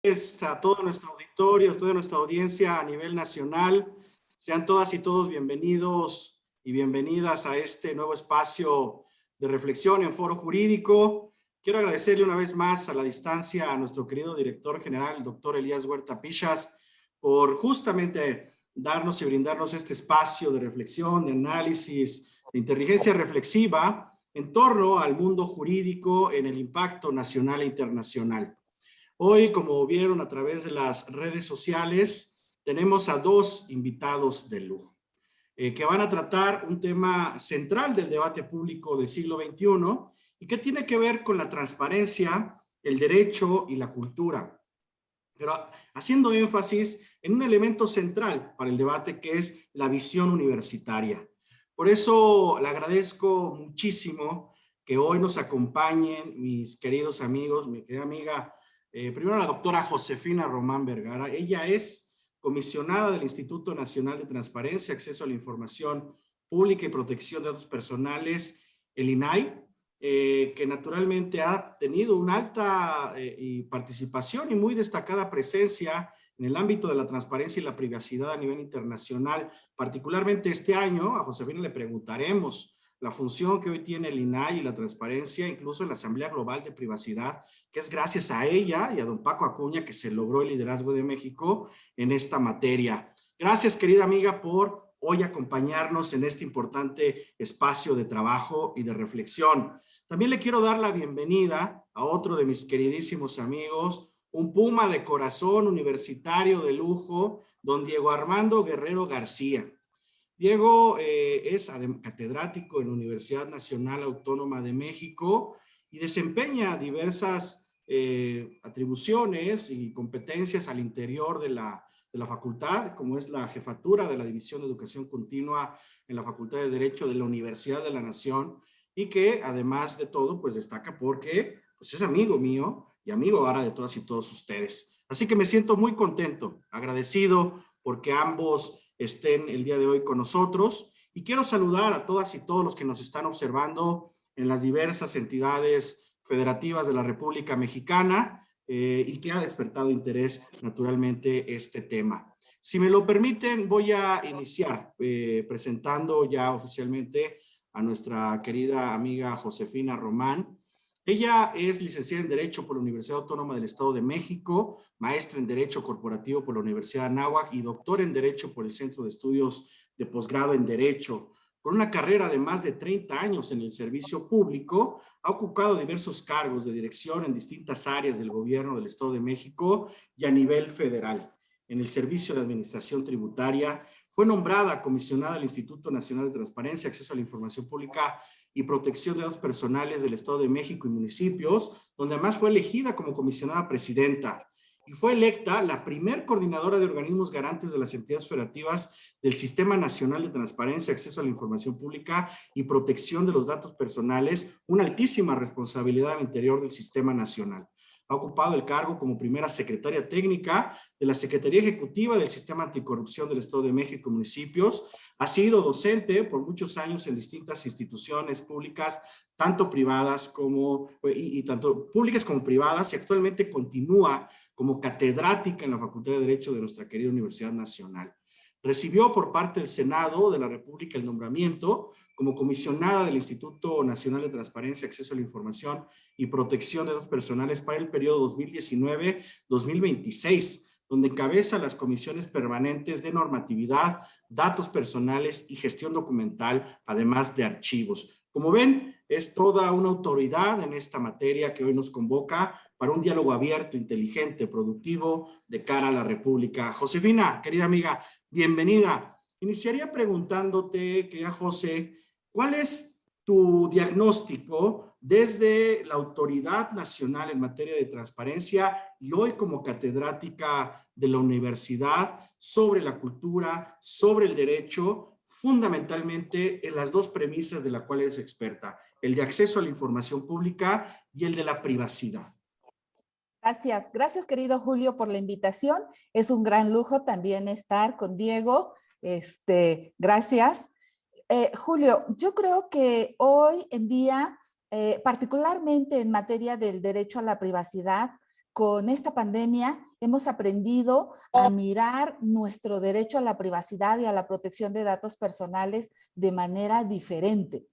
A todo nuestro auditorio, toda nuestra audiencia a nivel nacional. Sean todas y todos bienvenidos y bienvenidas a este nuevo espacio de reflexión en Foro Jurídico. Quiero agradecerle una vez más a la distancia a nuestro querido director general, el doctor Elías Huerta Pichas, por justamente darnos y brindarnos este espacio de reflexión, de análisis, de inteligencia reflexiva en torno al mundo jurídico en el impacto nacional e internacional. Hoy, como vieron a través de las redes sociales, tenemos a dos invitados de lujo, que van a tratar un tema central del debate público del siglo XXI y que tiene que ver con la transparencia, el derecho y la cultura, pero haciendo énfasis en un elemento central para el debate que es la visión universitaria. Por eso le agradezco muchísimo que hoy nos acompañen mis queridos amigos, mi querida amiga, primero la doctora Josefina Román Vergara. Ella es comisionada del Instituto Nacional de Transparencia, Acceso a la Información Pública y Protección de Datos Personales, el INAI, que naturalmente ha tenido una alta participación y muy destacada presencia en el ámbito de la transparencia y la privacidad a nivel internacional. Particularmente este año, a Josefina le preguntaremos la función que hoy tiene el INAI y la transparencia, incluso en la Asamblea Global de Privacidad, que es gracias a ella y a don Paco Acuña que se logró el liderazgo de México en esta materia. Gracias, querida amiga, por hoy acompañarnos en este importante espacio de trabajo y de reflexión. También le quiero dar la bienvenida a otro de mis queridísimos amigos, un puma de corazón universitario de lujo, don Diego Armando Guerrero García. Diego es catedrático en la Universidad Nacional Autónoma de México y desempeña diversas atribuciones y competencias al interior de la facultad, como es la jefatura de la División de Educación Continua en la Facultad de Derecho de la Universidad de la Nación, y que además de todo, pues destaca porque pues, es amigo mío y amigo ahora de todas y todos ustedes. Así que me siento muy contento, agradecido porque ambos estén el día de hoy con nosotros, y quiero saludar a todas y todos los que nos están observando en las diversas entidades federativas de la República Mexicana y que ha despertado interés naturalmente este tema. Si me lo permiten, voy a iniciar presentando ya oficialmente a nuestra querida amiga Josefina Román. Ella es licenciada en Derecho por la Universidad Autónoma del Estado de México, maestra en Derecho Corporativo por la Universidad de Anáhuac y doctora en Derecho por el Centro de Estudios de Posgrado en Derecho. Con una carrera de más de 30 años en el servicio público, ha ocupado diversos cargos de dirección en distintas áreas del gobierno del Estado de México y a nivel federal. En el Servicio de Administración Tributaria, fue nombrada comisionada del Instituto Nacional de Transparencia, Acceso a la Información Pública y Protección de Datos Personales del Estado de México y municipios, donde además fue elegida como comisionada presidenta y fue electa la primer coordinadora de organismos garantes de las entidades federativas del Sistema Nacional de Transparencia, Acceso a la Información Pública y Protección de los Datos Personales, una altísima responsabilidad al interior del Sistema Nacional. Ha ocupado el cargo como primera secretaria técnica de la Secretaría Ejecutiva del Sistema Anticorrupción del Estado de México y municipios. Ha sido docente por muchos años en distintas instituciones públicas, tanto privadas como, tanto públicas como privadas, y actualmente continúa como catedrática en la Facultad de Derecho de nuestra querida Universidad Nacional. Recibió por parte del Senado de la República el nombramiento como comisionada del Instituto Nacional de Transparencia, Acceso a la Información y Protección de Datos Personales para el periodo 2019-2026, donde encabeza las comisiones permanentes de normatividad, datos personales y gestión documental, además de archivos. Como ven, es toda una autoridad en esta materia que hoy nos convoca para un diálogo abierto, inteligente, productivo de cara a la República. Josefina, querida amiga, bienvenida. Iniciaría preguntándote, querida José, ¿cuál es tu diagnóstico desde la autoridad nacional en materia de transparencia y hoy como catedrática de la universidad sobre la cultura, sobre el derecho, fundamentalmente en las dos premisas de las cuales eres experta, el de acceso a la información pública y el de la privacidad? Gracias, gracias querido Julio por la invitación. Es un gran lujo también estar con Diego. Gracias. Julio, yo creo que hoy en día, particularmente en materia del derecho a la privacidad, con esta pandemia hemos aprendido a mirar nuestro derecho a la privacidad y a la protección de datos personales de manera diferente.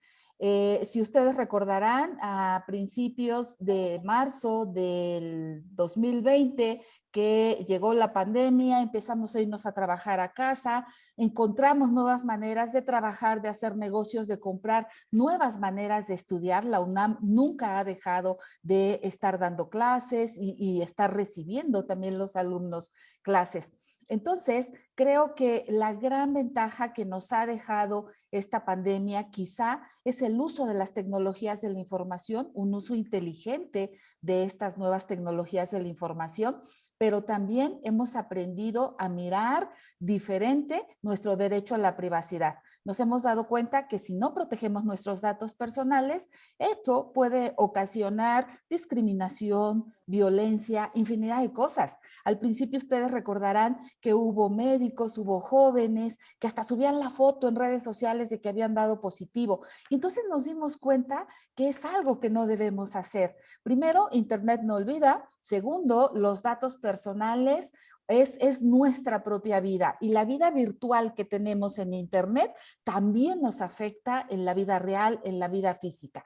Si ustedes recordarán, a principios de marzo del 2020, que llegó la pandemia, empezamos a irnos a trabajar a casa, encontramos nuevas maneras de trabajar, de hacer negocios, de comprar nuevas maneras de estudiar. La UNAM nunca ha dejado de estar dando clases y estar recibiendo también los alumnos clases. Entonces, creo que la gran ventaja que nos ha dejado esta pandemia quizá es el uso de las tecnologías de la información, un uso inteligente de estas nuevas tecnologías de la información, pero también hemos aprendido a mirar diferente nuestro derecho a la privacidad. Nos hemos dado cuenta que si no protegemos nuestros datos personales, esto puede ocasionar discriminación, violencia, infinidad de cosas. Al principio ustedes recordarán que hubo médicos, hubo jóvenes que hasta subían la foto en redes sociales de que habían dado positivo. Y entonces nos dimos cuenta que es algo que no debemos hacer. Primero, Internet no olvida. Segundo, los datos personales es nuestra propia vida, y la vida virtual que tenemos en Internet también nos afecta en la vida real, en la vida física.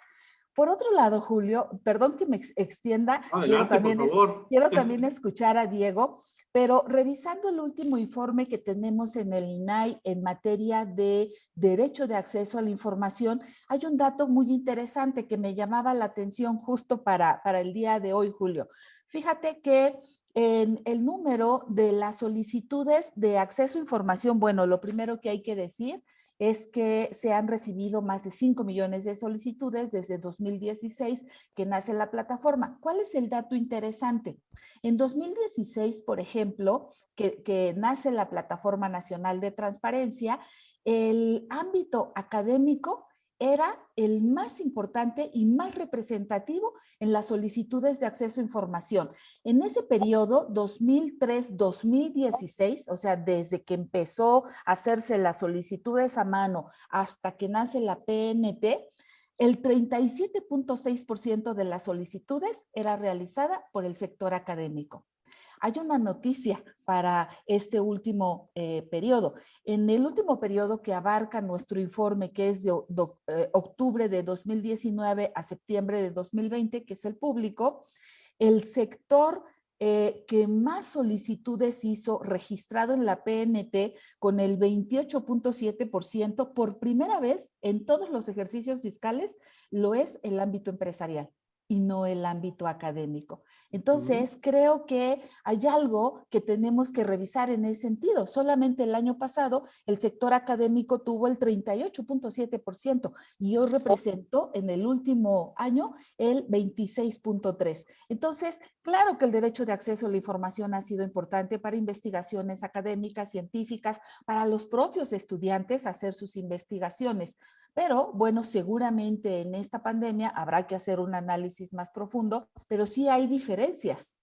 Por otro lado, Julio, perdón que me extienda, Adelante, por favor. quiero también escuchar a Diego, pero revisando el último informe que tenemos en el INAI en materia de derecho de acceso a la información, hay un dato muy interesante que me llamaba la atención justo para el día de hoy, Julio. Fíjate que en el número de las solicitudes de acceso a información, bueno, lo primero que hay que decir es que se han recibido más de 5 millones de solicitudes desde 2016 que nace la plataforma. ¿Cuál es el dato interesante? En 2016, por ejemplo, que nace la Plataforma Nacional de Transparencia, el ámbito académico era el más importante y más representativo en las solicitudes de acceso a información. En ese periodo, 2003-2016, o sea, desde que empezó a hacerse las solicitudes a mano hasta que nace la PNT, el 37.6% de las solicitudes era realizada por el sector académico. Hay una noticia para este último periodo. En el último periodo que abarca nuestro informe, que es de octubre de 2019 a septiembre de 2020, que es el público, el sector que más solicitudes hizo registrado en la PNT con el 28.7%, por primera vez en todos los ejercicios fiscales, lo es el ámbito empresarial y no el ámbito académico. Entonces, creo que hay algo que tenemos que revisar en ese sentido. Solamente el año pasado el sector académico tuvo el 38.7% y hoy representó en el último año el 26.3%. Entonces, claro que el derecho de acceso a la información ha sido importante para investigaciones académicas, científicas, para los propios estudiantes hacer sus investigaciones. Pero bueno, seguramente en esta pandemia habrá que hacer un análisis más profundo, pero sí hay diferencias.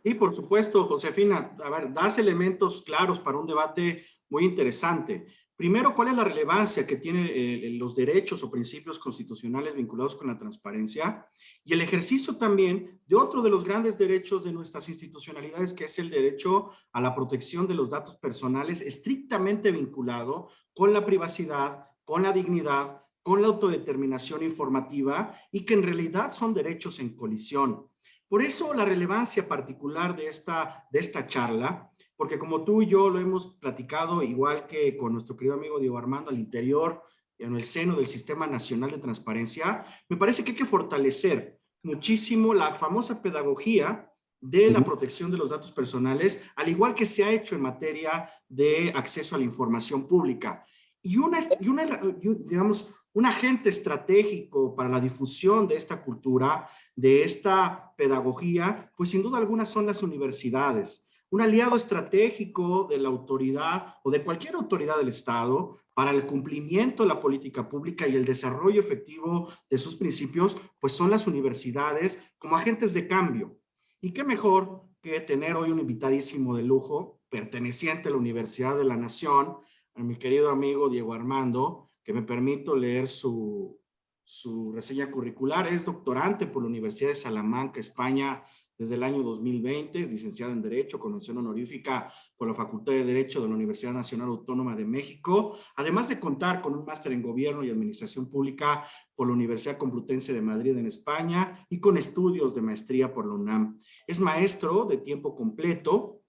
Sí, por supuesto, Josefina. A ver, das elementos claros para un debate muy interesante. Primero, ¿cuál es la relevancia que tienen los derechos o principios constitucionales vinculados con la transparencia? Y el ejercicio también de otro de los grandes derechos de nuestras institucionalidades, que es el derecho a la protección de los datos personales, estrictamente vinculado con la privacidad, con la dignidad, con la autodeterminación informativa, y que en realidad son derechos en colisión. Por eso la relevancia particular de esta charla, porque como tú y yo lo hemos platicado, igual que con nuestro querido amigo Diego Armando, al interior, en el seno del Sistema Nacional de Transparencia, me parece que hay que fortalecer muchísimo la famosa pedagogía de la protección de los datos personales, al igual que se ha hecho en materia de acceso a la información pública. Digamos, un agente estratégico para la difusión de esta cultura, de esta pedagogía, pues sin duda alguna son las universidades. Un aliado estratégico de la autoridad o de cualquier autoridad del Estado para el cumplimiento de la política pública y el desarrollo efectivo de sus principios, pues son las universidades como agentes de cambio. Y qué mejor que tener hoy un invitadísimo de lujo, perteneciente a la Universidad de la Nación, a mi querido amigo Diego Armando, que me permito leer su reseña curricular. Es doctorante por la Universidad de Salamanca, España, desde el año 2020, es licenciada en Derecho, con mención honorífica por la Facultad de Derecho de la Universidad Nacional Autónoma de México, además de contar con un máster en Gobierno y Administración Pública por la Universidad Complutense de Madrid en España y con estudios de maestría por la UNAM. Es maestro de tiempo completo,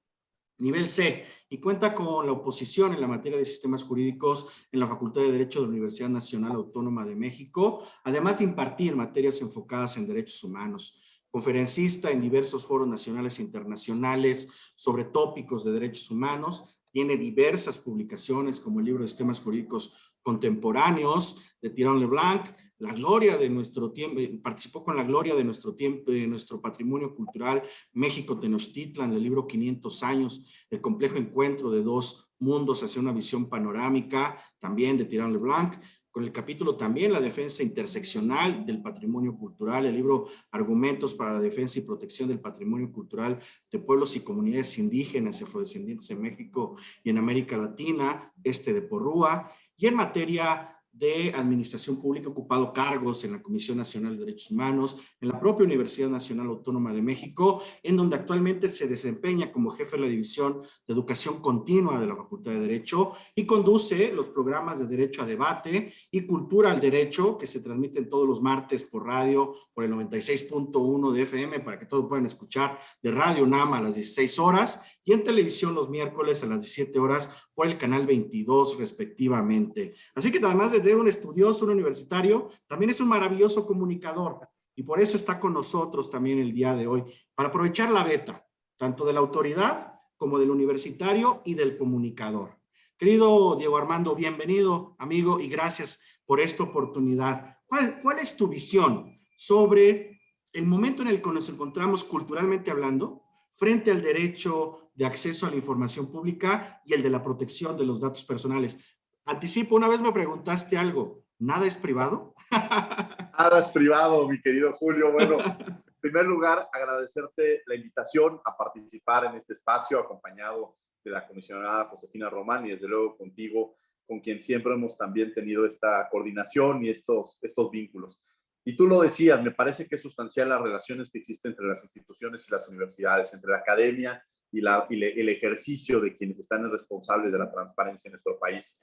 nivel C, y cuenta con la oposición en la materia de sistemas jurídicos en la Facultad de Derecho de la Universidad Nacional Autónoma de México, además de impartir materias enfocadas en derechos humanos. Conferencista en diversos foros nacionales e internacionales sobre tópicos de derechos humanos, tiene diversas publicaciones como el libro de sistemas jurídicos contemporáneos de Tirón Leblanc, la gloria de nuestro tiempo, participó con la gloria de nuestro tiempo, de nuestro patrimonio cultural, México Tenochtitlan, del libro 500 años, el complejo encuentro de dos mundos hacia una visión panorámica, también de Tirón Leblanc, con el capítulo también la defensa interseccional del patrimonio cultural, el libro Argumentos para la defensa y protección del patrimonio cultural de pueblos y comunidades indígenas y afrodescendientes en México y en América Latina, de Porrúa, y en materia de Administración Pública, ocupado cargos en la Comisión Nacional de Derechos Humanos, en la propia Universidad Nacional Autónoma de México, en donde actualmente se desempeña como jefe de la División de Educación Continua de la Facultad de Derecho y conduce los programas de Derecho a Debate y Cultura al Derecho, que se transmiten todos los martes por radio, por el 96.1 de FM, para que todos puedan escuchar, de Radio UNAM a las 16 horas, y en televisión los miércoles a las 17 horas por el canal 22 respectivamente. Así que además de un estudioso, un universitario, también es un maravilloso comunicador y por eso está con nosotros también el día de hoy, para aprovechar la beta, tanto de la autoridad como del universitario y del comunicador. Querido Diego Armando, bienvenido, amigo, y gracias por esta oportunidad. ¿Cuál es tu visión sobre el momento en el que nos encontramos culturalmente hablando frente al derecho de acceso a la información pública y el de la protección de los datos personales? Anticipo, una vez me preguntaste algo, ¿nada es privado? Nada es privado, mi querido Julio. Bueno, en primer lugar, agradecerte la invitación a participar en este espacio, acompañado de la comisionada Josefina Román y desde luego contigo, con quien siempre hemos también tenido esta coordinación y estos vínculos. Y tú lo decías, me parece que es sustancial las relaciones que existen entre las instituciones y las universidades, entre la academia y el ejercicio de quienes están responsables de la transparencia en nuestro país.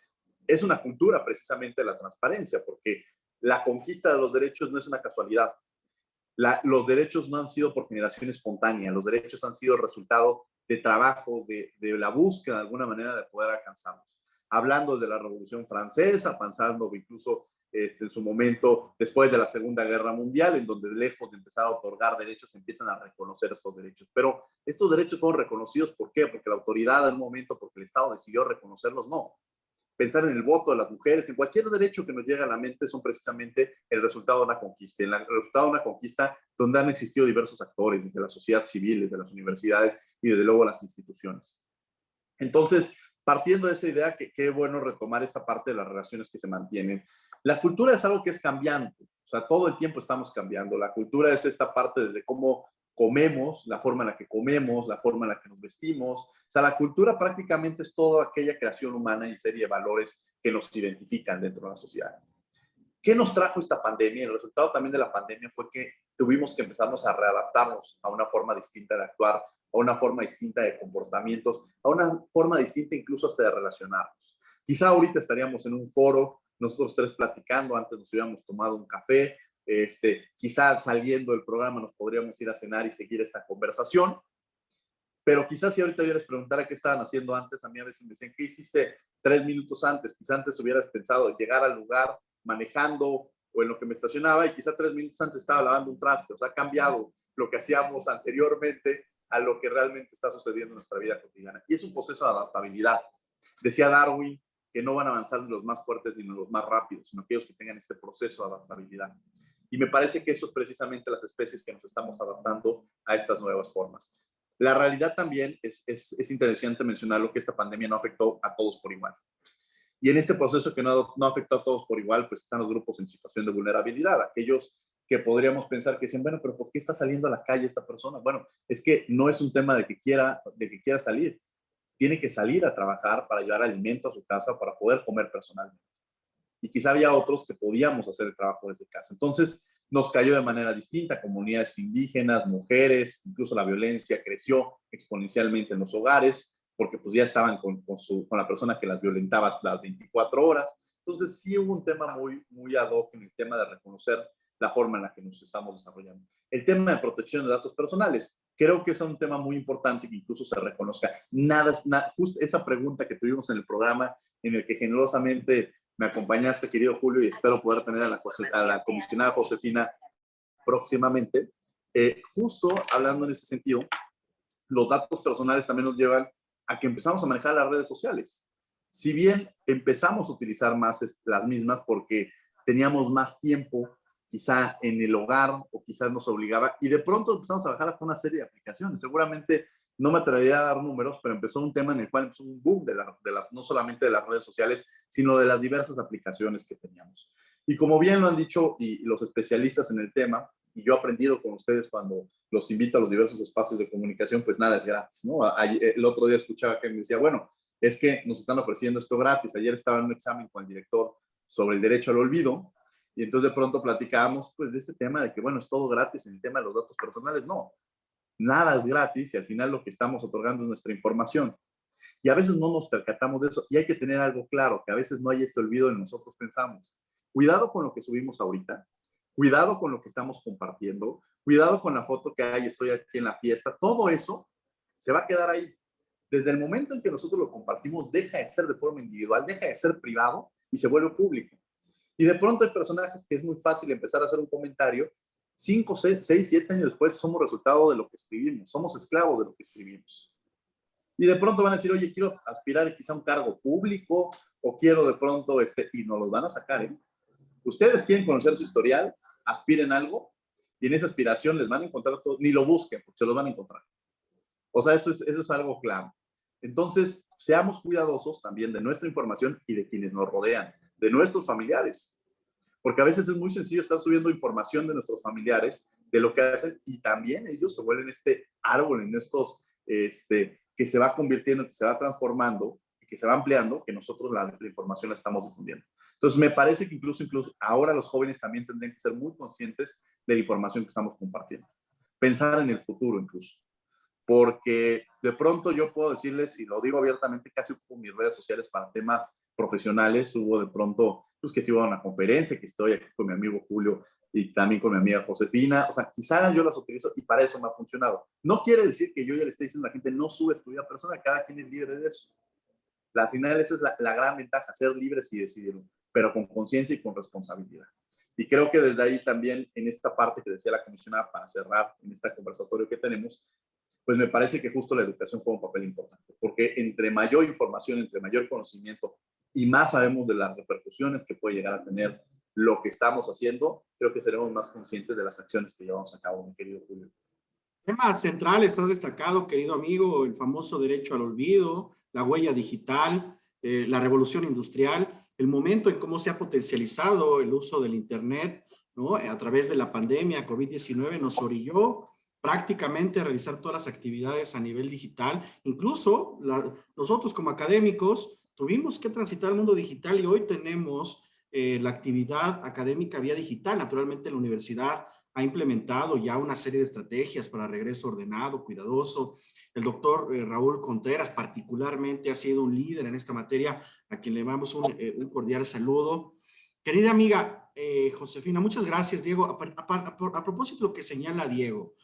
Es una cultura precisamente la transparencia, porque la conquista de los derechos no es una casualidad. Los derechos no han sido por generación espontánea, los derechos han sido el resultado de trabajo, de la búsqueda de alguna manera de poder alcanzarlos. Hablando de la Revolución Francesa, pensando incluso en su momento después de la Segunda Guerra Mundial, en donde lejos de empezar a otorgar derechos, empiezan a reconocer estos derechos. Pero estos derechos fueron reconocidos, ¿por qué? Porque la autoridad en un momento, porque el Estado decidió reconocerlos, no. Pensar en el voto de las mujeres, en cualquier derecho que nos llegue a la mente son precisamente el resultado de una conquista. El resultado de una conquista donde han existido diversos actores, desde la sociedad civil, desde las universidades y desde luego las instituciones. Entonces, partiendo de esa idea, que qué bueno retomar esta parte de las relaciones que se mantienen. La cultura es algo que es cambiante, o sea, todo el tiempo estamos cambiando. La cultura es esta parte desde cómo comemos, la forma en la que comemos, la forma en la que nos vestimos. O sea, la cultura prácticamente es toda aquella creación humana y serie de valores que nos identifican dentro de la sociedad. ¿Qué nos trajo esta pandemia? El resultado también de la pandemia fue que tuvimos que empezarnos a readaptarnos a una forma distinta de actuar, a una forma distinta de comportamientos, a una forma distinta incluso hasta de relacionarnos. Quizá ahorita estaríamos en un foro, nosotros tres platicando, antes nos hubiéramos tomado un café, quizá saliendo del programa nos podríamos ir a cenar y seguir esta conversación, pero quizás si ahorita yo les preguntara qué estaban haciendo antes, a mí a veces me decían, ¿qué hiciste 3 minutos antes? Quizá antes hubieras pensado llegar al lugar manejando o en lo que me estacionaba y quizá 3 minutos antes estaba lavando un traste. O sea, ha cambiado lo que hacíamos anteriormente a lo que realmente está sucediendo en nuestra vida cotidiana. Y es un proceso de adaptabilidad. Decía Darwin que no van a avanzar ni los más fuertes ni los más rápidos, sino aquellos que tengan este proceso de adaptabilidad. Y me parece que eso es precisamente las especies que nos estamos adaptando a estas nuevas formas. La realidad también es interesante mencionarlo, que esta pandemia no afectó a todos por igual. Y en este proceso que no afectó a todos por igual, pues están los grupos en situación de vulnerabilidad, aquellos que podríamos pensar que dicen, bueno, pero ¿por qué está saliendo a la calle esta persona? Bueno, es que no es un tema de que quiera salir. Tiene que salir a trabajar para llevar alimento a su casa, para poder comer personalmente. Y quizá había otros que podíamos hacer el trabajo desde casa. Entonces, nos cayó de manera distinta, comunidades indígenas, mujeres, incluso la violencia creció exponencialmente en los hogares, porque pues ya estaban con la persona que las violentaba las 24 horas. Entonces sí hubo un tema muy ad hoc en el tema de reconocer la forma en la que nos estamos desarrollando. El tema de protección de datos personales, creo que es un tema muy importante que incluso se reconozca. Justo esa pregunta que tuvimos en el programa, en el que generosamente me acompañaste, querido Julio, y espero poder tener a la comisionada Josefina próximamente. Justo hablando en ese sentido, los datos personales también nos llevan a que empezamos a manejar las redes sociales. Si bien empezamos a utilizar más las mismas porque teníamos más tiempo, quizá en el hogar, o quizás nos obligaba, y de pronto empezamos a bajar hasta una serie de aplicaciones. Seguramente no me atrevería a dar números, pero empezó un tema en el cual empezó un boom no solamente de las redes sociales, sino de las diversas aplicaciones que teníamos. Y como bien lo han dicho y los especialistas en el tema, y yo he aprendido con ustedes cuando los invito a los diversos espacios de comunicación, pues nada es gratis, ¿no? El otro día escuchaba que me decía, bueno, es que nos están ofreciendo esto gratis. Ayer estaba en un examen con el director sobre el derecho al olvido, y entonces de pronto platicábamos pues de este tema de que, bueno, es todo gratis en el tema de los datos personales. No, nada es gratis y al final lo que estamos otorgando es nuestra información. Y a veces no nos percatamos de eso y hay que tener algo claro, que a veces no hay este olvido en nosotros pensamos. Cuidado con lo que subimos ahorita, cuidado con lo que estamos compartiendo, cuidado con la foto que hay, estoy aquí en la fiesta, todo eso se va a quedar ahí. Desde el momento en que nosotros lo compartimos, deja de ser de forma individual, deja de ser privado y se vuelve público. Y de pronto hay personajes que es muy fácil empezar a hacer un comentario. 5, 6, 7 años después somos resultado de lo que escribimos, somos esclavos de lo que escribimos. Y de pronto van a decir, oye, quiero aspirar quizá a un cargo público o quiero de pronto, y nos los van a sacar, ¿eh? Ustedes quieren conocer su historial, aspiren algo y en esa aspiración les van a encontrar todo, ni lo busquen, porque se los van a encontrar. O sea, eso es algo claro. Entonces, seamos cuidadosos también de nuestra información y de quienes nos rodean, de nuestros familiares. Porque a veces es muy sencillo estar subiendo información de nuestros familiares, de lo que hacen, y también ellos se vuelven este árbol en estos, que se va convirtiendo, que se va transformando, y que se va ampliando, que nosotros la información la estamos difundiendo. Entonces, me parece que incluso ahora los jóvenes también tendrían que ser muy conscientes de la información que estamos compartiendo. Pensar en el futuro incluso. Porque de pronto yo puedo decirles, y lo digo abiertamente, casi ocupo mis redes sociales para temas profesionales. Subo de pronto, pues que si voy a una conferencia, que estoy aquí con mi amigo Julio y también con mi amiga Josefina. O sea, quizás yo las utilizo y para eso me ha funcionado. No quiere decir que yo ya le esté diciendo a la gente, no subes tu vida personal, cada quien es libre de eso. Al final esa es la gran ventaja, ser libres y decidirlo, pero con conciencia y con responsabilidad. Y creo que desde ahí también, en esta parte que decía la comisionada, para cerrar en este conversatorio que tenemos, pues me parece que justo la educación juega un papel importante, porque entre mayor información, entre mayor conocimiento y más sabemos de las repercusiones que puede llegar a tener lo que estamos haciendo, creo que seremos más conscientes de las acciones que llevamos a cabo, mi querido Julio. Tema central, estás destacado, querido amigo, el famoso derecho al olvido, la huella digital, la revolución industrial, el momento en cómo se ha potencializado el uso del Internet, ¿no? A través de la pandemia COVID-19 nos orilló prácticamente a realizar todas las actividades a nivel digital. Incluso nosotros como académicos tuvimos que transitar al mundo digital y hoy tenemos la actividad académica vía digital. Naturalmente la universidad ha implementado ya una serie de estrategias para regreso ordenado, cuidadoso. El doctor Raúl Contreras particularmente ha sido un líder en esta materia, a quien le damos un cordial saludo. Querida amiga Josefina, muchas gracias, Diego. A propósito de lo que señala Diego,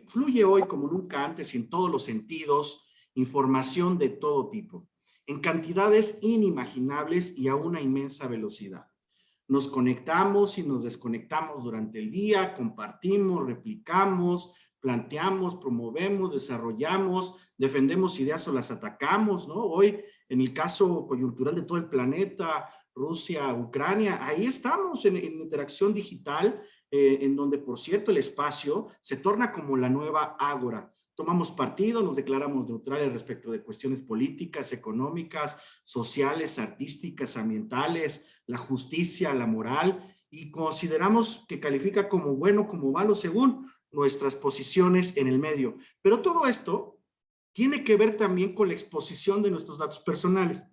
fluye hoy como nunca antes y en todos los sentidos información de todo tipo, en cantidades inimaginables y a una inmensa velocidad. Nos conectamos y nos desconectamos durante el día, compartimos, replicamos, planteamos, promovemos, desarrollamos, defendemos ideas o las atacamos, ¿no? Hoy, en el caso coyuntural de todo el planeta, Rusia, Ucrania, ahí estamos en interacción digital, en donde, por cierto, el espacio se torna como la nueva ágora. Tomamos partido, nos declaramos neutrales respecto de cuestiones políticas, económicas, sociales, artísticas, ambientales, la justicia, la moral, y consideramos que califica como bueno, como malo, según nuestras posiciones en el medio. Pero todo esto tiene que ver también con la exposición de nuestros datos personales.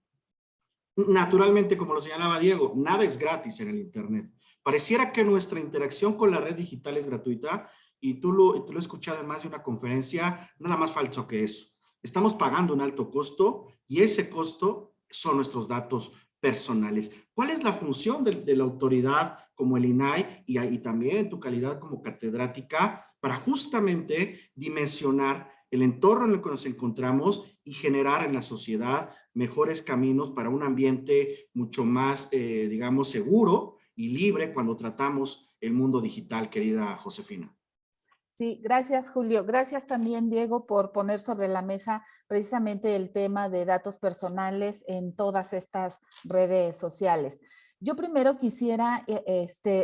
Naturalmente, como lo señalaba Diego, nada es gratis en el Internet, Pareciera que nuestra interacción con la red digital es gratuita y tú lo has escuchado en más de una conferencia, nada más falso que eso. Estamos pagando un alto costo y ese costo son nuestros datos personales. ¿Cuál es la función de la autoridad como el INAI y también en tu calidad como catedrática para justamente dimensionar el entorno en el que nos encontramos y generar en la sociedad mejores caminos para un ambiente mucho más, digamos, seguro y libre cuando tratamos el mundo digital, querida Josefina? Sí, gracias, Julio. Gracias también, Diego, por poner sobre la mesa precisamente el tema de datos personales en todas estas redes sociales. Yo primero quisiera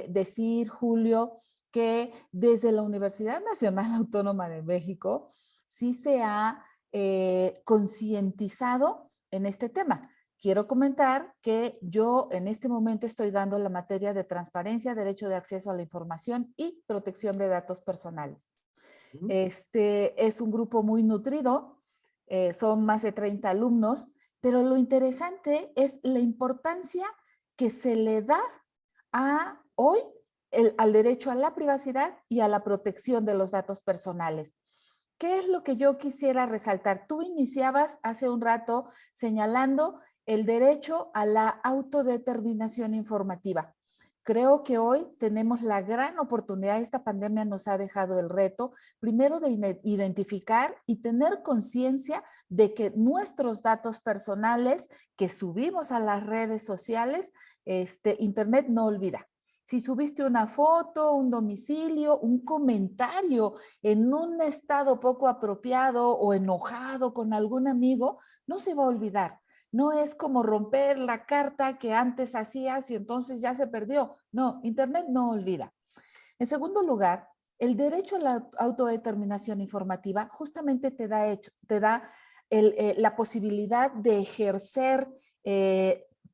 decir, Julio, que desde la Universidad Nacional Autónoma de México sí se ha concientizado en este tema. Quiero comentar que yo en este momento estoy dando la materia de transparencia, derecho de acceso a la información y protección de datos personales. Es un grupo muy nutrido, son más de 30 alumnos, pero lo interesante es la importancia que se le da a hoy al derecho a la privacidad y a la protección de los datos personales. ¿Qué es lo que yo quisiera resaltar? Tú iniciabas hace un rato señalando el derecho a la autodeterminación informativa. Creo que hoy tenemos la gran oportunidad, esta pandemia nos ha dejado el reto, primero de identificar y tener conciencia de que nuestros datos personales que subimos a las redes sociales, Internet no olvida. Si subiste una foto, un domicilio, un comentario en un estado poco apropiado o enojado con algún amigo, no se va a olvidar. No es como romper la carta que antes hacías y entonces ya se perdió. No, Internet no olvida. En segundo lugar, el derecho a la autodeterminación informativa justamente te da la posibilidad de ejercer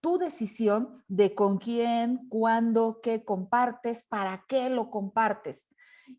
tu decisión de con quién, cuándo, qué compartes, para qué lo compartes.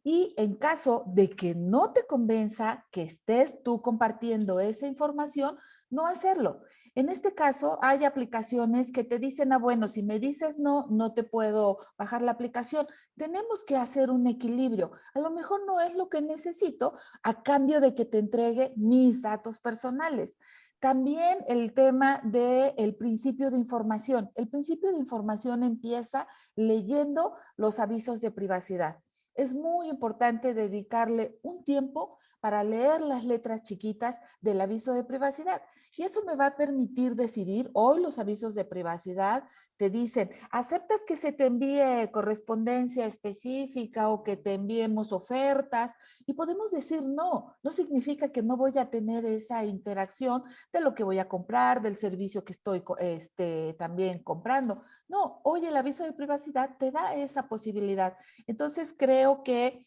Y en caso de que no te convenza que estés tú compartiendo esa información, no hacerlo. En este caso, hay aplicaciones que te dicen, bueno, si me dices no, no te puedo bajar la aplicación. Tenemos que hacer un equilibrio. A lo mejor no es lo que necesito a cambio de que te entregue mis datos personales. También el tema del principio de información. El principio de información empieza leyendo los avisos de privacidad. Es muy importante dedicarle un tiempo para leer las letras chiquitas del aviso de privacidad. Y eso me va a permitir decidir, hoy los avisos de privacidad te dicen, ¿aceptas que se te envíe correspondencia específica o que te enviemos ofertas? Y podemos decir no, no significa que no voy a tener esa interacción de lo que voy a comprar, del servicio que estoy también comprando. No, hoy el aviso de privacidad te da esa posibilidad. Entonces creo que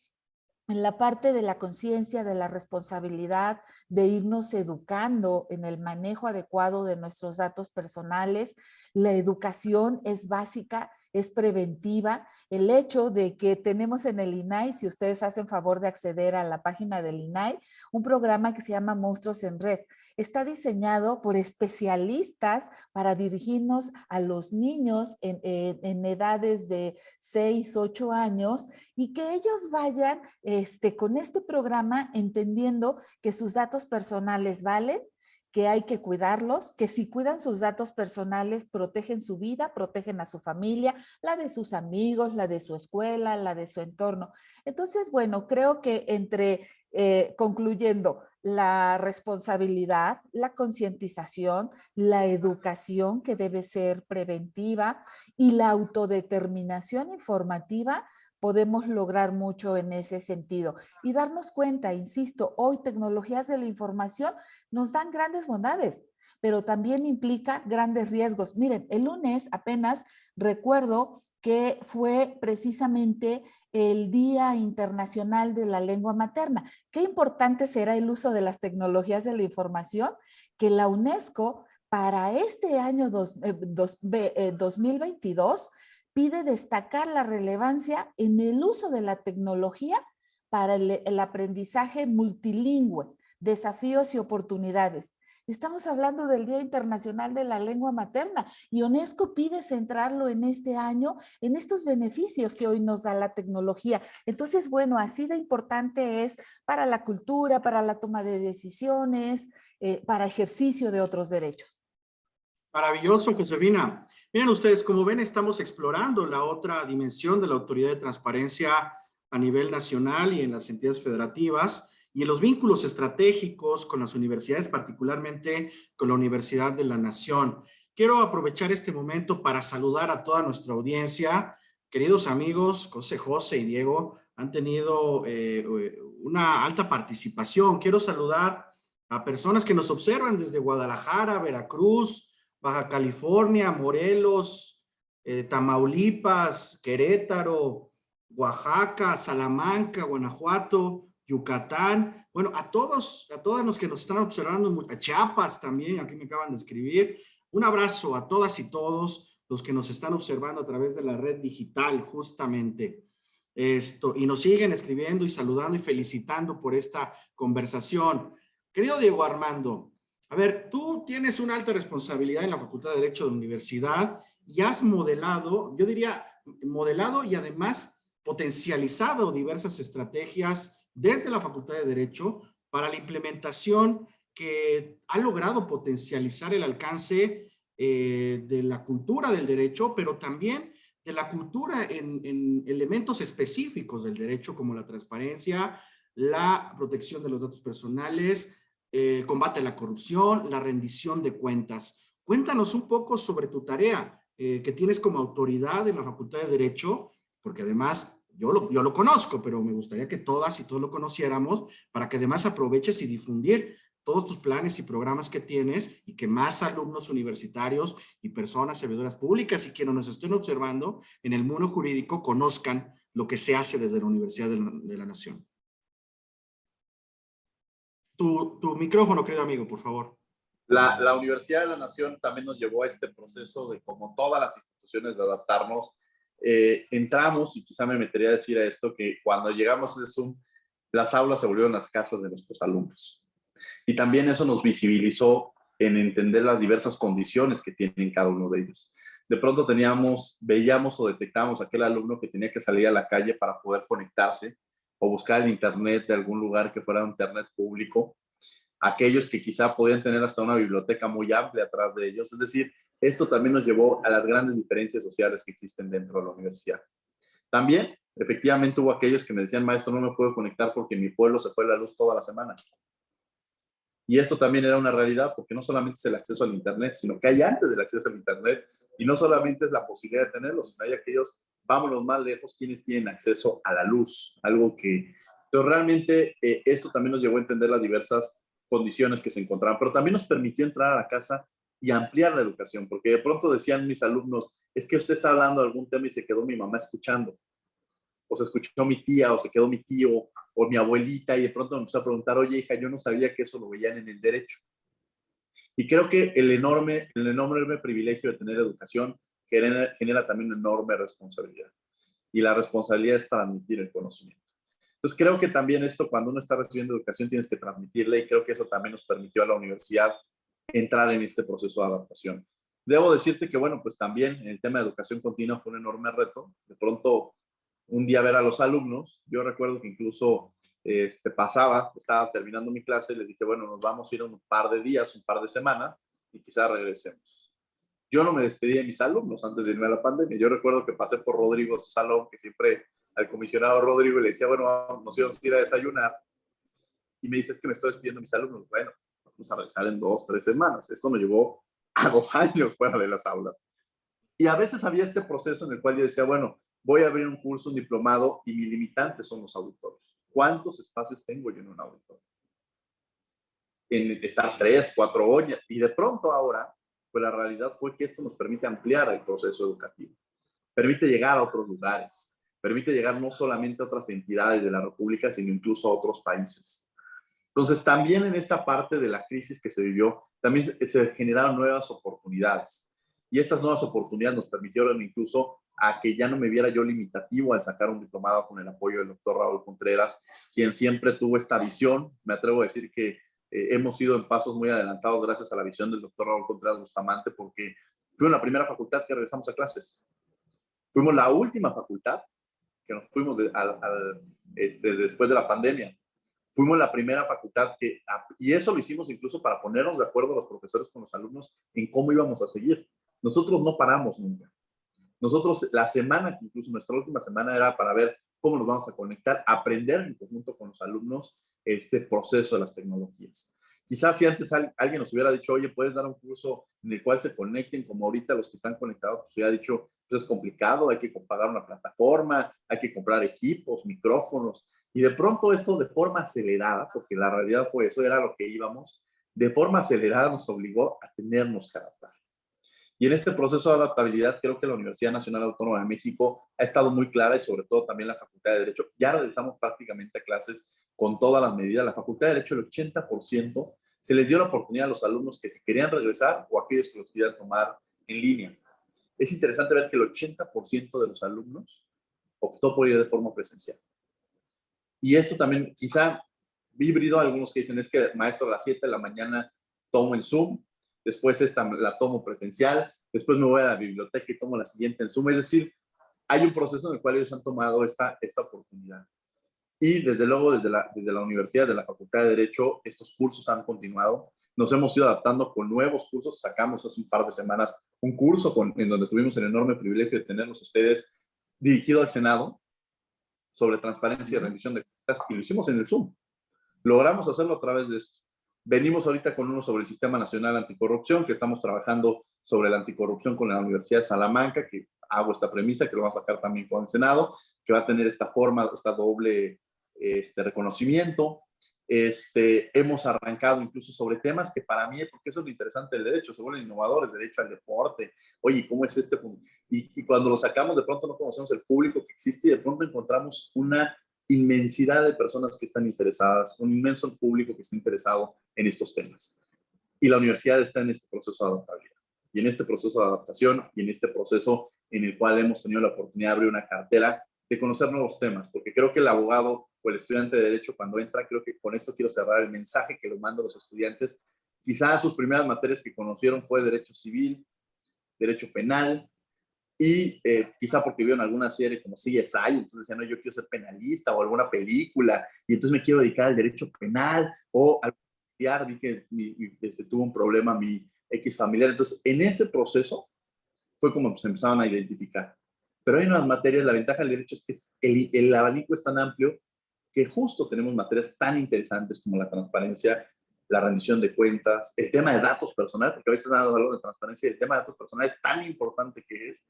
en la parte de la conciencia, de la responsabilidad, de irnos educando en el manejo adecuado de nuestros datos personales, la educación es básica, es preventiva. El hecho de que tenemos en el INAI, si ustedes hacen favor de acceder a la página del INAI, un programa que se llama Monstruos en Red. Está diseñado por especialistas para dirigirnos a los niños en edades de 6, 8 años y que ellos vayan con este programa entendiendo que sus datos personales valen, que hay que cuidarlos, que si cuidan sus datos personales, protegen su vida, protegen a su familia, la de sus amigos, la de su escuela, la de su entorno. Entonces, bueno, creo que concluyendo, la responsabilidad, la concientización, la educación que debe ser preventiva y la autodeterminación informativa, podemos lograr mucho en ese sentido y darnos cuenta, insisto, hoy tecnologías de la información nos dan grandes bondades, pero también implica grandes riesgos. Miren, el lunes apenas recuerdo que fue precisamente el Día Internacional de la Lengua Materna. Qué importante será el uso de las tecnologías de la información que la UNESCO para este año 2022 pide destacar la relevancia en el uso de la tecnología para el aprendizaje multilingüe, desafíos y oportunidades. Estamos hablando del Día Internacional de la Lengua Materna y UNESCO pide centrarlo en este año, en estos beneficios que hoy nos da la tecnología. Entonces, bueno, así de importante es para la cultura, para la toma de decisiones, para ejercicio de otros derechos. Maravilloso, Josefina. Miren ustedes, como ven, estamos explorando la otra dimensión de la autoridad de transparencia a nivel nacional y en las entidades federativas y en los vínculos estratégicos con las universidades, particularmente con la Universidad de la Nación. Quiero aprovechar este momento para saludar a toda nuestra audiencia. Queridos amigos, José y Diego han tenido una alta participación. Quiero saludar a personas que nos observan desde Guadalajara, Veracruz, Baja California, Morelos, Tamaulipas, Querétaro, Oaxaca, Salamanca, Guanajuato, Yucatán. Bueno, a todos los que nos están observando, a Chiapas también, aquí me acaban de escribir. Un abrazo a todas y todos los que nos están observando a través de la red digital, justamente. Y nos siguen escribiendo y saludando y felicitando por esta conversación. Querido Diego Armando, a ver, tú tienes una alta responsabilidad en la Facultad de Derecho de la Universidad y has modelado, yo diría, modelado y además potencializado diversas estrategias desde la Facultad de Derecho para la implementación que ha logrado potencializar el alcance de la cultura del derecho, pero también de la cultura en elementos específicos del derecho como la transparencia, la protección de los datos personales, el combate a la corrupción, la rendición de cuentas. Cuéntanos un poco sobre tu tarea que tienes como autoridad en la Facultad de Derecho, porque además yo lo conozco, pero me gustaría que todas y todos lo conociéramos para que además aproveches y difundir todos tus planes y programas que tienes y que más alumnos universitarios y personas servidoras públicas y quienes nos estén observando en el mundo jurídico conozcan lo que se hace desde la Universidad de la Nación. Tu micrófono, querido amigo, por favor. La Universidad de la Nación también nos llevó a este proceso de, como todas las instituciones, de adaptarnos. Entramos, y quizá me metería a decir a esto, que cuando llegamos a Zoom, las aulas se volvieron las casas de nuestros alumnos. Y también eso nos visibilizó en entender las diversas condiciones que tienen cada uno de ellos. De pronto veíamos o detectábamos a aquel alumno que tenía que salir a la calle para poder conectarse o buscar el internet de algún lugar que fuera un internet público. Aquellos que quizá podían tener hasta una biblioteca muy amplia atrás de ellos. Es decir, esto también nos llevó a las grandes diferencias sociales que existen dentro de la universidad. También, efectivamente, hubo aquellos que me decían, maestro, no me puedo conectar porque en mi pueblo se fue la luz toda la semana. Y esto también era una realidad porque no solamente es el acceso al internet, sino que hay antes del acceso al internet. Y no solamente es la posibilidad de tenerlo, sino hay aquellos, vámonos más lejos, quienes tienen acceso a la luz. Algo que, pero realmente esto también nos llevó a entender las diversas condiciones que se encontraban, pero también nos permitió entrar a la casa y ampliar la educación, porque de pronto decían mis alumnos, es que usted está hablando de algún tema y se quedó mi mamá escuchando, o se escuchó mi tía, o se quedó mi tío, o mi abuelita, y de pronto me empezó a preguntar, oye hija, yo no sabía que eso lo veían en el derecho. Y creo que el enorme privilegio de tener educación genera también una enorme responsabilidad, y la responsabilidad es transmitir el conocimiento. Entonces creo que también esto, cuando uno está recibiendo educación, tienes que transmitirle, y creo que eso también nos permitió a la universidad entrar en este proceso de adaptación. Debo decirte que, bueno, pues también en el tema de educación continua fue un enorme reto. De pronto, un día ver a los alumnos, yo recuerdo que incluso estaba terminando mi clase y les dije, bueno, nos vamos a ir un par de días, un par de semanas, y quizás regresemos. Yo no me despedí de mis alumnos antes de irme a la pandemia. Yo recuerdo que pasé por Rodrigo, su salón, que siempre al comisionado Rodrigo le decía, bueno, nos íbamos a ir a desayunar, y me dice, es que me estoy despidiendo de mis alumnos. Bueno, vamos a regresar en 2, 3 semanas. Esto nos llevó a 2 años fuera de las aulas. Y a veces había este proceso en el cual yo decía, bueno, voy a abrir un curso, un diplomado, y mi limitante son los auditorios. ¿Cuántos espacios tengo yo en un auditorio? En estar 3, 4 horas. Y de pronto ahora, pues la realidad fue que esto nos permite ampliar el proceso educativo. Permite llegar a otros lugares. Permite llegar no solamente a otras entidades de la República, sino incluso a otros países. Entonces, también en esta parte de la crisis que se vivió, también se generaron nuevas oportunidades. Y estas nuevas oportunidades nos permitieron incluso a que ya no me viera yo limitativo al sacar un diplomado con el apoyo del doctor Raúl Contreras, quien siempre tuvo esta visión. Me atrevo a decir que hemos ido en pasos muy adelantados gracias a la visión del doctor Raúl Contreras Bustamante, porque fuimos la primera facultad que regresamos a clases. Fuimos la última facultad que nos fuimos después de la pandemia. Fuimos la primera facultad y eso lo hicimos incluso para ponernos de acuerdo los profesores con los alumnos en cómo íbamos a seguir. Nosotros no paramos nunca. Nosotros la semana, que incluso nuestra última semana era para ver cómo nos vamos a conectar, aprender en conjunto con los alumnos este proceso de las tecnologías. Quizás si antes alguien nos hubiera dicho, oye, puedes dar un curso en el cual se conecten, como ahorita los que están conectados, pues hubiera dicho, pues es complicado, hay que pagar una plataforma, hay que comprar equipos, micrófonos, y de pronto esto de forma acelerada, porque la realidad fue eso, era lo que íbamos, de forma acelerada nos obligó a tenernos que adaptar. Y en este proceso de adaptabilidad, creo que la Universidad Nacional Autónoma de México ha estado muy clara, y sobre todo también la Facultad de Derecho. Ya realizamos prácticamente clases con todas las medidas. La Facultad de Derecho, el 80%, se les dio la oportunidad a los alumnos que si querían regresar o aquellos que los querían tomar en línea. Es interesante ver que el 80% de los alumnos optó por ir de forma presencial. Y esto también, quizá híbrido, algunos que dicen, es que maestro a las 7 de la mañana tomo en Zoom, después esta la tomo presencial, después me voy a la biblioteca y tomo la siguiente en Zoom. Es decir, hay un proceso en el cual ellos han tomado esta oportunidad. Y desde luego, desde la universidad, de la Facultad de Derecho, estos cursos han continuado. Nos hemos ido adaptando con nuevos cursos. Sacamos hace un par de semanas un curso en donde tuvimos el enorme privilegio de tenerlos ustedes, dirigido al Senado, sobre transparencia y rendición de cuentas, y lo hicimos en el Zoom. Logramos hacerlo a través de esto. Venimos ahorita con uno sobre el Sistema Nacional Anticorrupción, que estamos trabajando sobre la anticorrupción con la Universidad de Salamanca, que hago esta premisa, que lo vamos a sacar también con el Senado, que va a tener esta forma, esta doble reconocimiento. Hemos arrancado incluso sobre temas que para mí, porque eso es lo interesante del derecho, se vuelven innovadores, derecho al deporte, oye, ¿cómo es y cuando lo sacamos, de pronto no conocemos el público que existe y de pronto encontramos una inmensidad de personas que están interesadas, un inmenso público que está interesado en estos temas. Y la universidad está en este proceso de adaptabilidad. Y en este proceso de adaptación y en este proceso en el cual hemos tenido la oportunidad de abrir una cartera, de conocer nuevos temas, porque creo que el abogado o el estudiante de Derecho cuando entra, creo que con esto quiero cerrar el mensaje que lo mando a los estudiantes, quizás sus primeras materias que conocieron fue Derecho Civil, Derecho Penal, y quizá porque vieron alguna serie como CSI, entonces decían, no, yo quiero ser penalista o alguna película, y entonces me quiero dedicar al derecho penal, o al familiar, vi que tuvo un problema mi X familiar. Entonces, en ese proceso fue como se empezaban a identificar. Pero hay unas materias, la ventaja del derecho es que el abanico es tan amplio que justo tenemos materias tan interesantes como la transparencia, la rendición de cuentas, el tema de datos personales, porque a veces nada hablo de transparencia y el tema de datos personales es tan importante que es,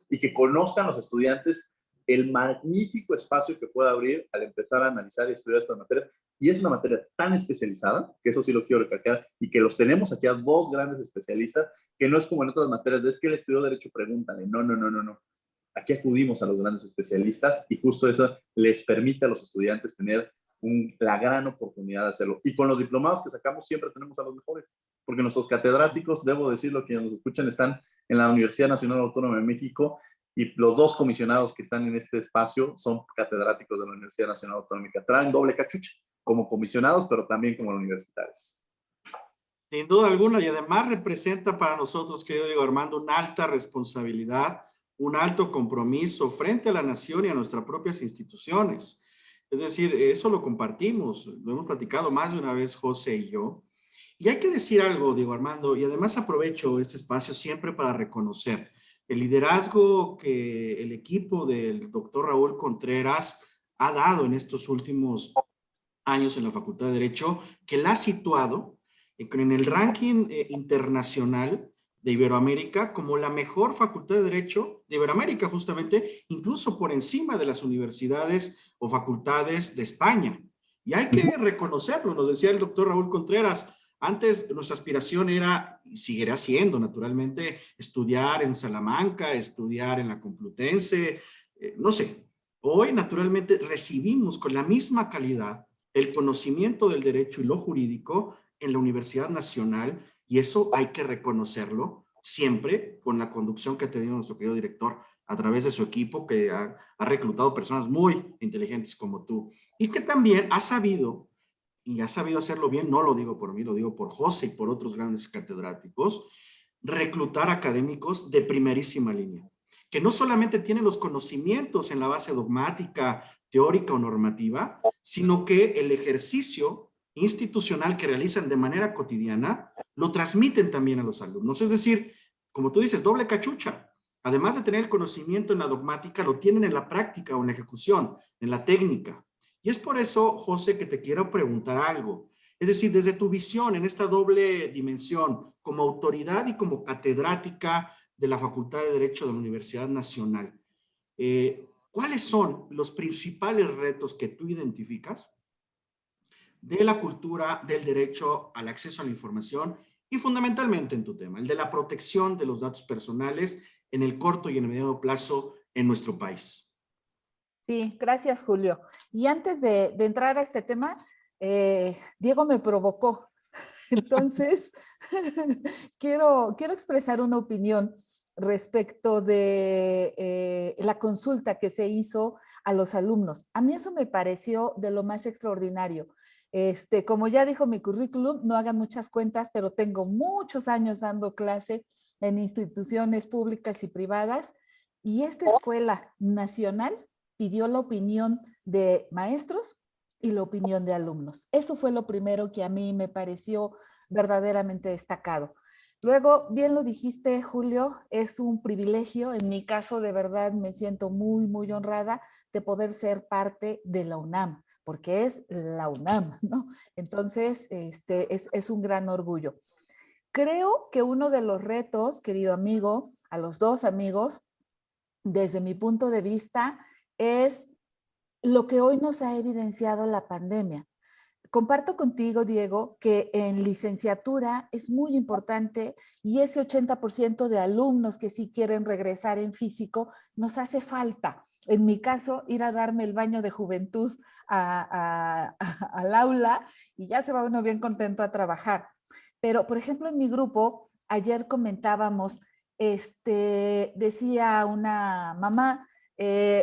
y que conozcan los estudiantes el magnífico espacio que puede abrir al empezar a analizar y estudiar estas materias. Y es una materia tan especializada, que eso sí lo quiero recalcar, y que los tenemos aquí a dos grandes especialistas, que no es como en otras materias, es que el estudio de Derecho pregúntale. No, no, no, no, no. Aquí acudimos a los grandes especialistas y justo eso les permite a los estudiantes tener la gran oportunidad de hacerlo. Y con los diplomados que sacamos siempre tenemos a los mejores, porque nuestros catedráticos, debo decirlo, quienes nos escuchan, están en la Universidad Nacional Autónoma de México, y los dos comisionados que están en este espacio son catedráticos de la Universidad Nacional Autónoma. Traen doble cachucha, como comisionados, pero también como universitarios. Sin duda alguna, y además representa para nosotros, querido Diego Armando, una alta responsabilidad, un alto compromiso frente a la nación y a nuestras propias instituciones. Es decir, eso lo compartimos, lo hemos platicado más de una vez José y yo. Y hay que decir algo, Diego Armando, y además aprovecho este espacio siempre para reconocer el liderazgo que el equipo del doctor Raúl Contreras ha dado en estos últimos años en la Facultad de Derecho, que la ha situado en el ranking internacional de Iberoamérica como la mejor facultad de Derecho de Iberoamérica, justamente, incluso por encima de las universidades o facultades de España. Y hay que reconocerlo, nos decía el doctor Raúl Contreras, antes nuestra aspiración era, y seguirá siendo naturalmente, estudiar en Salamanca, estudiar en la Complutense, no sé. Hoy naturalmente recibimos con la misma calidad el conocimiento del derecho y lo jurídico en la Universidad Nacional, y eso hay que reconocerlo siempre con la conducción que ha tenido nuestro querido director a través de su equipo, que ha reclutado personas muy inteligentes como tú, y que también ha sabido y ha sabido hacerlo bien, no lo digo por mí, lo digo por José y por otros grandes catedráticos, reclutar académicos de primerísima línea, que no solamente tienen los conocimientos en la base dogmática, teórica o normativa, sino que el ejercicio institucional que realizan de manera cotidiana lo transmiten también a los alumnos. Es decir, como tú dices, doble cachucha. Además de tener el conocimiento en la dogmática, lo tienen en la práctica o en la ejecución, en la técnica. Y es por eso, José, que te quiero preguntar algo. Es decir, desde tu visión en esta doble dimensión, como autoridad y como catedrática de la Facultad de Derecho de la Universidad Nacional, ¿cuáles son los principales retos que tú identificas de la cultura del derecho al acceso a la información y fundamentalmente en tu tema, el de la protección de los datos personales en el corto y en el mediano plazo en nuestro país? Sí, gracias, Julio. Y antes de entrar a este tema, Diego me provocó. Entonces, quiero expresar una opinión respecto de la consulta que se hizo a los alumnos. A mí eso me pareció de lo más extraordinario. Como ya dijo mi currículum, no hagan muchas cuentas, pero tengo muchos años dando clase en instituciones públicas y privadas, y esta escuela nacional pidió la opinión de maestros y la opinión de alumnos. Eso fue lo primero que a mí me pareció verdaderamente destacado. Luego, bien lo dijiste, Julio, es un privilegio. En mi caso, de verdad, me siento muy, muy honrada de poder ser parte de la UNAM, porque es la UNAM, ¿no? Entonces, es un gran orgullo. Creo que uno de los retos, querido amigo, a los dos amigos, desde mi punto de vista, es lo que hoy nos ha evidenciado la pandemia. Comparto contigo, Diego, que en licenciatura es muy importante y ese 80% de alumnos que sí quieren regresar en físico nos hace falta. En mi caso, ir a darme el baño de juventud al aula y ya se va uno bien contento a trabajar. Pero, por ejemplo, en mi grupo, ayer comentábamos, decía una mamá,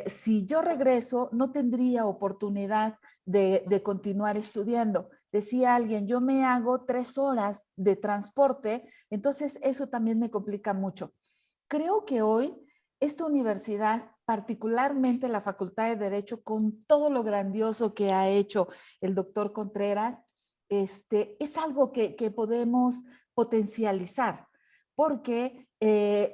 si yo regreso, no tendría oportunidad de continuar estudiando. Decía alguien, yo me hago 3 horas de transporte, entonces eso también me complica mucho. Creo que hoy esta universidad, particularmente la Facultad de Derecho, con todo lo grandioso que ha hecho el doctor Contreras, es algo que podemos potencializar, porque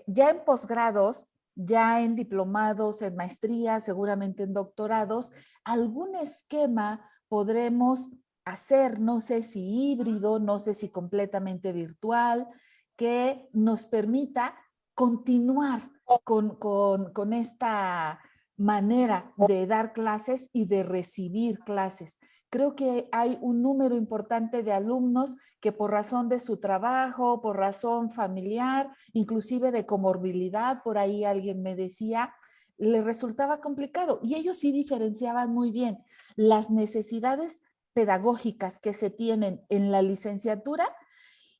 ya en posgrados, ya en diplomados, en maestrías, seguramente en doctorados, algún esquema podremos hacer, no sé si híbrido, no sé si completamente virtual, que nos permita continuar con esta manera de dar clases y de recibir clases. Creo que hay un número importante de alumnos que por razón de su trabajo, por razón familiar, inclusive de comorbilidad, por ahí alguien me decía, le resultaba complicado. Y ellos sí diferenciaban muy bien las necesidades pedagógicas que se tienen en la licenciatura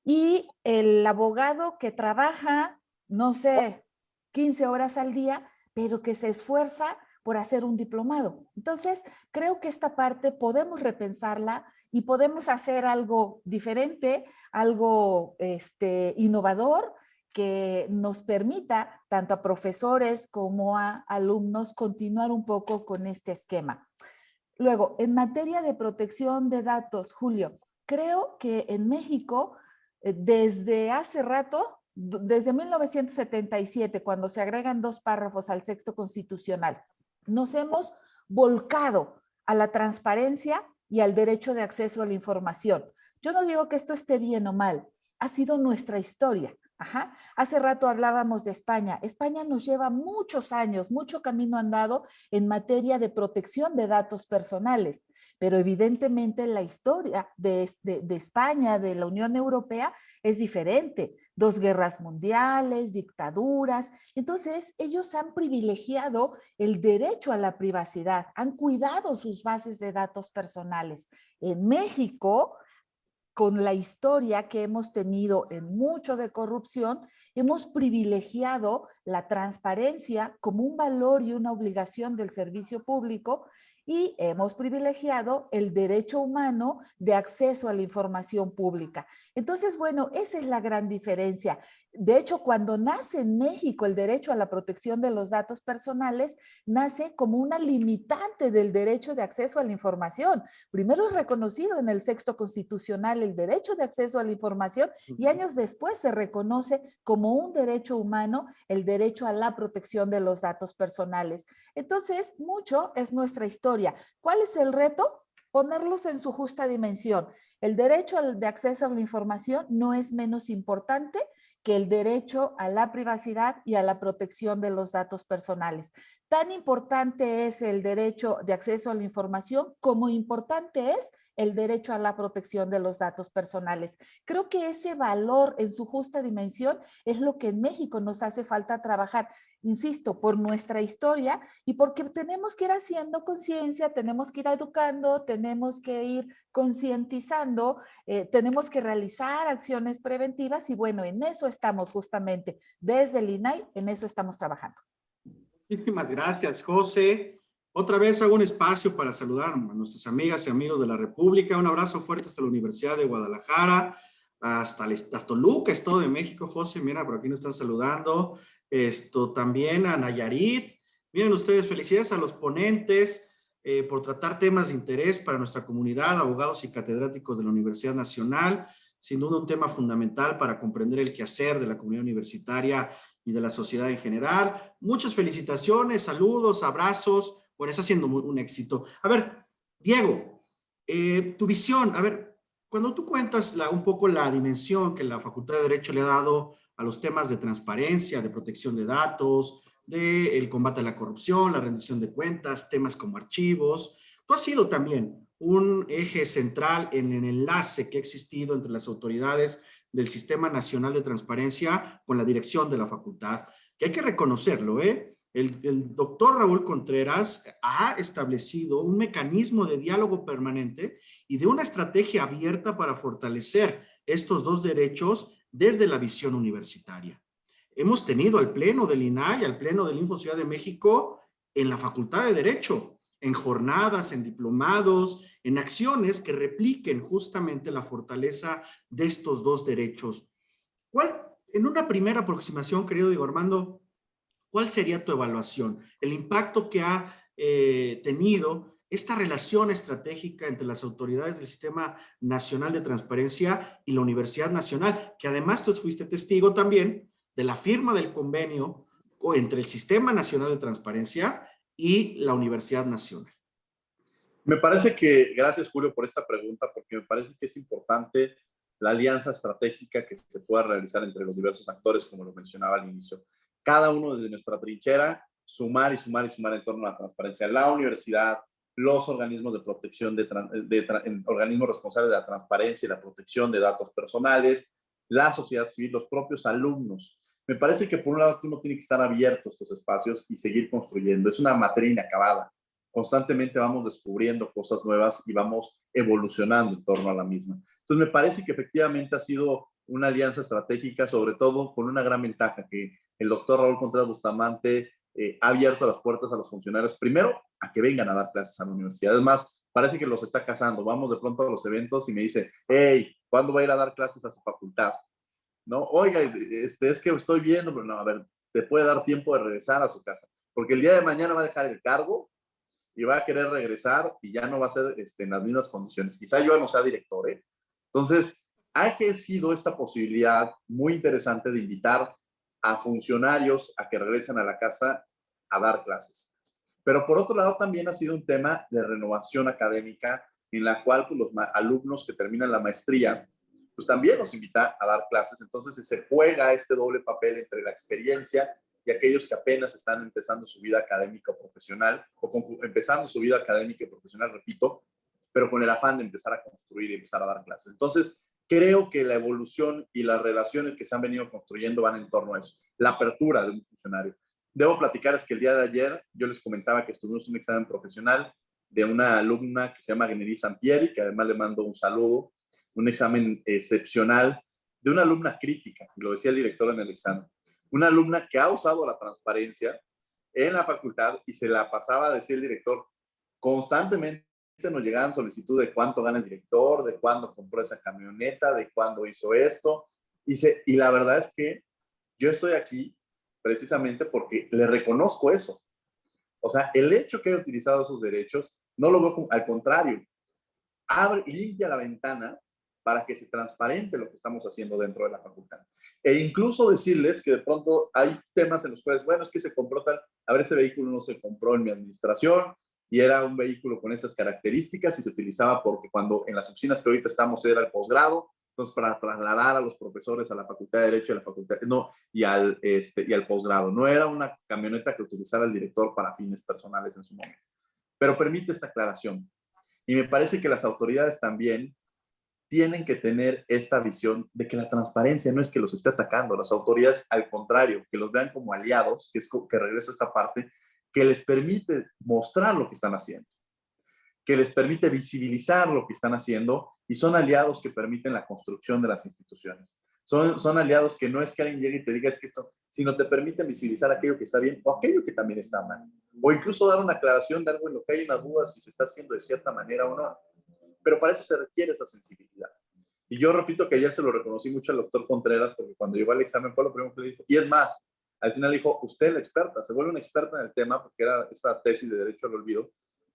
y el abogado que trabaja, no sé, 15 horas al día, pero que se esfuerza por hacer un diplomado. Entonces, creo que esta parte podemos repensarla y podemos hacer algo diferente, algo innovador, que nos permita tanto a profesores como a alumnos continuar un poco con este esquema. Luego, en materia de protección de datos, Julio, creo que en México, desde hace rato, desde 1977, cuando se agregan 2 párrafos al texto constitucional, nos hemos volcado a la transparencia y al derecho de acceso a la información. Yo no digo que esto esté bien o mal, ha sido nuestra historia. Ajá. Hace rato hablábamos de España. España nos lleva muchos años, mucho camino andado en materia de protección de datos personales, pero evidentemente la historia de España, de la Unión Europea, es diferente. 2 guerras mundiales, dictaduras. Entonces, ellos han privilegiado el derecho a la privacidad, han cuidado sus bases de datos personales. En México, con la historia que hemos tenido en mucho de corrupción, hemos privilegiado la transparencia como un valor y una obligación del servicio público y hemos privilegiado el derecho humano de acceso a la información pública. Entonces, bueno, esa es la gran diferencia. De hecho, cuando nace en México el derecho a la protección de los datos personales, nace como una limitante del derecho de acceso a la información. Primero es reconocido en el texto constitucional el derecho de acceso a la información y años después se reconoce como un derecho humano el derecho a la protección de los datos personales. Entonces, mucho es nuestra historia. ¿Cuál es el reto? Ponerlos en su justa dimensión. El derecho de acceso a la información no es menos importante que el derecho a la privacidad y a la protección de los datos personales. Tan importante es el derecho de acceso a la información como importante es el derecho a la protección de los datos personales. Creo que ese valor en su justa dimensión es lo que en México nos hace falta trabajar, insisto, por nuestra historia y porque tenemos que ir haciendo conciencia, tenemos que ir educando, tenemos que ir concientizando, tenemos que realizar acciones preventivas y bueno, en eso estamos justamente desde el INAI, en eso estamos trabajando. Muchísimas gracias, José. Otra vez hago un espacio para saludar a nuestras amigas y amigos de la República. Un abrazo fuerte hasta la Universidad de Guadalajara, hasta Toluca, Estado de México. José, mira, por aquí nos están saludando. También a Nayarit. Miren ustedes, felicidades a los ponentes por tratar temas de interés para nuestra comunidad, abogados y catedráticos de la Universidad Nacional. Sin duda un tema fundamental para comprender el quehacer de la comunidad universitaria y de la sociedad en general. Muchas felicitaciones, saludos, abrazos. Bueno, está siendo un éxito. A ver, Diego, tu visión, a ver, cuando tú cuentas un poco la dimensión que la Facultad de Derecho le ha dado a los temas de transparencia, de protección de datos, del combate a la corrupción, la rendición de cuentas, temas como archivos, tú has sido también un eje central en el enlace que ha existido entre las autoridades del Sistema Nacional de Transparencia con la dirección de la facultad, que hay que reconocerlo, ¿eh? El doctor Raúl Contreras ha establecido un mecanismo de diálogo permanente y de una estrategia abierta para fortalecer estos dos derechos desde la visión universitaria. Hemos tenido al Pleno del INAI, al Pleno del Info Ciudad de México, en la Facultad de Derecho, en jornadas, en diplomados, en acciones que repliquen justamente la fortaleza de estos dos derechos. En una primera aproximación, querido Diego Armando, ¿cuál sería tu evaluación? El impacto que ha tenido esta relación estratégica entre las autoridades del Sistema Nacional de Transparencia y la Universidad Nacional, que además tú fuiste testigo también de la firma del convenio entre el Sistema Nacional de Transparencia y la Universidad Nacional. Me parece que, gracias Julio por esta pregunta, porque me parece que es importante la alianza estratégica que se pueda realizar entre los diversos actores, como lo mencionaba al inicio. Cada uno desde nuestra trinchera, sumar y sumar y sumar en torno a la transparencia. La universidad, los organismos de protección, organismos responsables de la transparencia y la protección de datos personales, la sociedad civil, los propios alumnos. Me parece que por un lado uno tiene que estar abierto a estos espacios y seguir construyendo. Es una materia inacabada. Constantemente vamos descubriendo cosas nuevas y vamos evolucionando en torno a la misma. Entonces me parece que efectivamente ha sido una alianza estratégica, sobre todo con una gran ventaja, que el doctor Raúl Contreras Bustamante ha abierto las puertas a los funcionarios, primero, a que vengan a dar clases a la universidad. Es más, parece que los está casando. Vamos de pronto a los eventos y me dice, hey, ¿cuándo va a ir a dar clases a su facultad? ¿No? Oiga, es que estoy viendo, pero no, a ver, te puede dar tiempo de regresar a su casa, porque el día de mañana va a dejar el cargo y va a querer regresar y ya no va a ser en las mismas condiciones. Quizá yo no sea director, ¿eh? Entonces, ha ejercido esta posibilidad muy interesante de invitar a funcionarios a que regresen a la casa a dar clases. Pero por otro lado también ha sido un tema de renovación académica en la cual pues, los alumnos que terminan la maestría pues también los invita a dar clases. Entonces se juega este doble papel entre la experiencia y aquellos que apenas están empezando su vida académica o profesional, empezando su vida académica y profesional, repito, pero con el afán de empezar a construir y empezar a dar clases. Entonces, creo que la evolución y las relaciones que se han venido construyendo van en torno a eso, la apertura de un funcionario. Debo platicarles que el día de ayer yo les comentaba que estuvimos en un examen profesional de una alumna que se llama Gneri Sampieri, que además le mando un saludo, un examen excepcional de una alumna crítica, y lo decía el director en el examen, una alumna que ha usado la transparencia en la facultad y se la pasaba a decir el director, constantemente nos llegaban solicitudes de cuánto gana el director, de cuándo compró esa camioneta, de cuándo hizo esto. Y la verdad es que yo estoy aquí precisamente porque le reconozco eso. O sea, el hecho que haya utilizado esos derechos, no lo veo como, al contrario, limpia la ventana para que se transparente lo que estamos haciendo dentro de la facultad. E incluso decirles que de pronto hay temas en los cuales, bueno, es que se compró tal, a ver, ese vehículo no se compró en mi administración y era un vehículo con estas características y se utilizaba porque cuando en las oficinas que ahorita estamos era el posgrado, entonces para trasladar a los profesores a la Facultad de Derecho y a la Facultad, no, y al posgrado. No era una camioneta que utilizara el director para fines personales en su momento. Pero permite esta aclaración. Y me parece que las autoridades también tienen que tener esta visión de que la transparencia no es que los esté atacando, las autoridades al contrario, que los vean como aliados, que es que regreso a esta parte, que les permite mostrar lo que están haciendo, que les permite visibilizar lo que están haciendo y son aliados que permiten la construcción de las instituciones. Son aliados que no es que alguien llegue y te diga es que esto, sino te permiten visibilizar aquello que está bien o aquello que también está mal. O incluso dar una aclaración de algo en lo que hay una duda si se está haciendo de cierta manera o no. Pero para eso se requiere esa sensibilidad. Y yo repito que ayer se lo reconocí mucho al doctor Contreras porque cuando llegó al examen fue lo primero que le dijo. Y es más, al final dijo, usted es la experta, se vuelve una experta en el tema porque era esta tesis de Derecho al Olvido.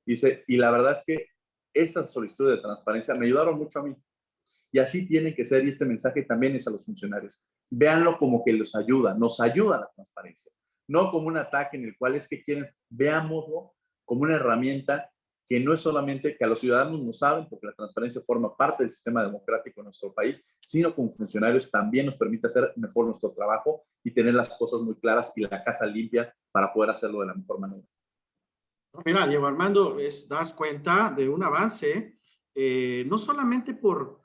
Dice, y la verdad es que estas solicitudes de transparencia me ayudaron mucho a mí. Y así tiene que ser y este mensaje también es a los funcionarios. Véanlo como que los ayuda, nos ayuda a la transparencia. No como un ataque en el cual es que quieren, veámoslo como una herramienta que no es solamente que a los ciudadanos no saben, porque la transparencia forma parte del sistema democrático de nuestro país, sino como funcionarios también nos permite hacer mejor nuestro trabajo y tener las cosas muy claras y la casa limpia para poder hacerlo de la mejor manera. Mira, Diego Armando, das cuenta de un avance, no solamente por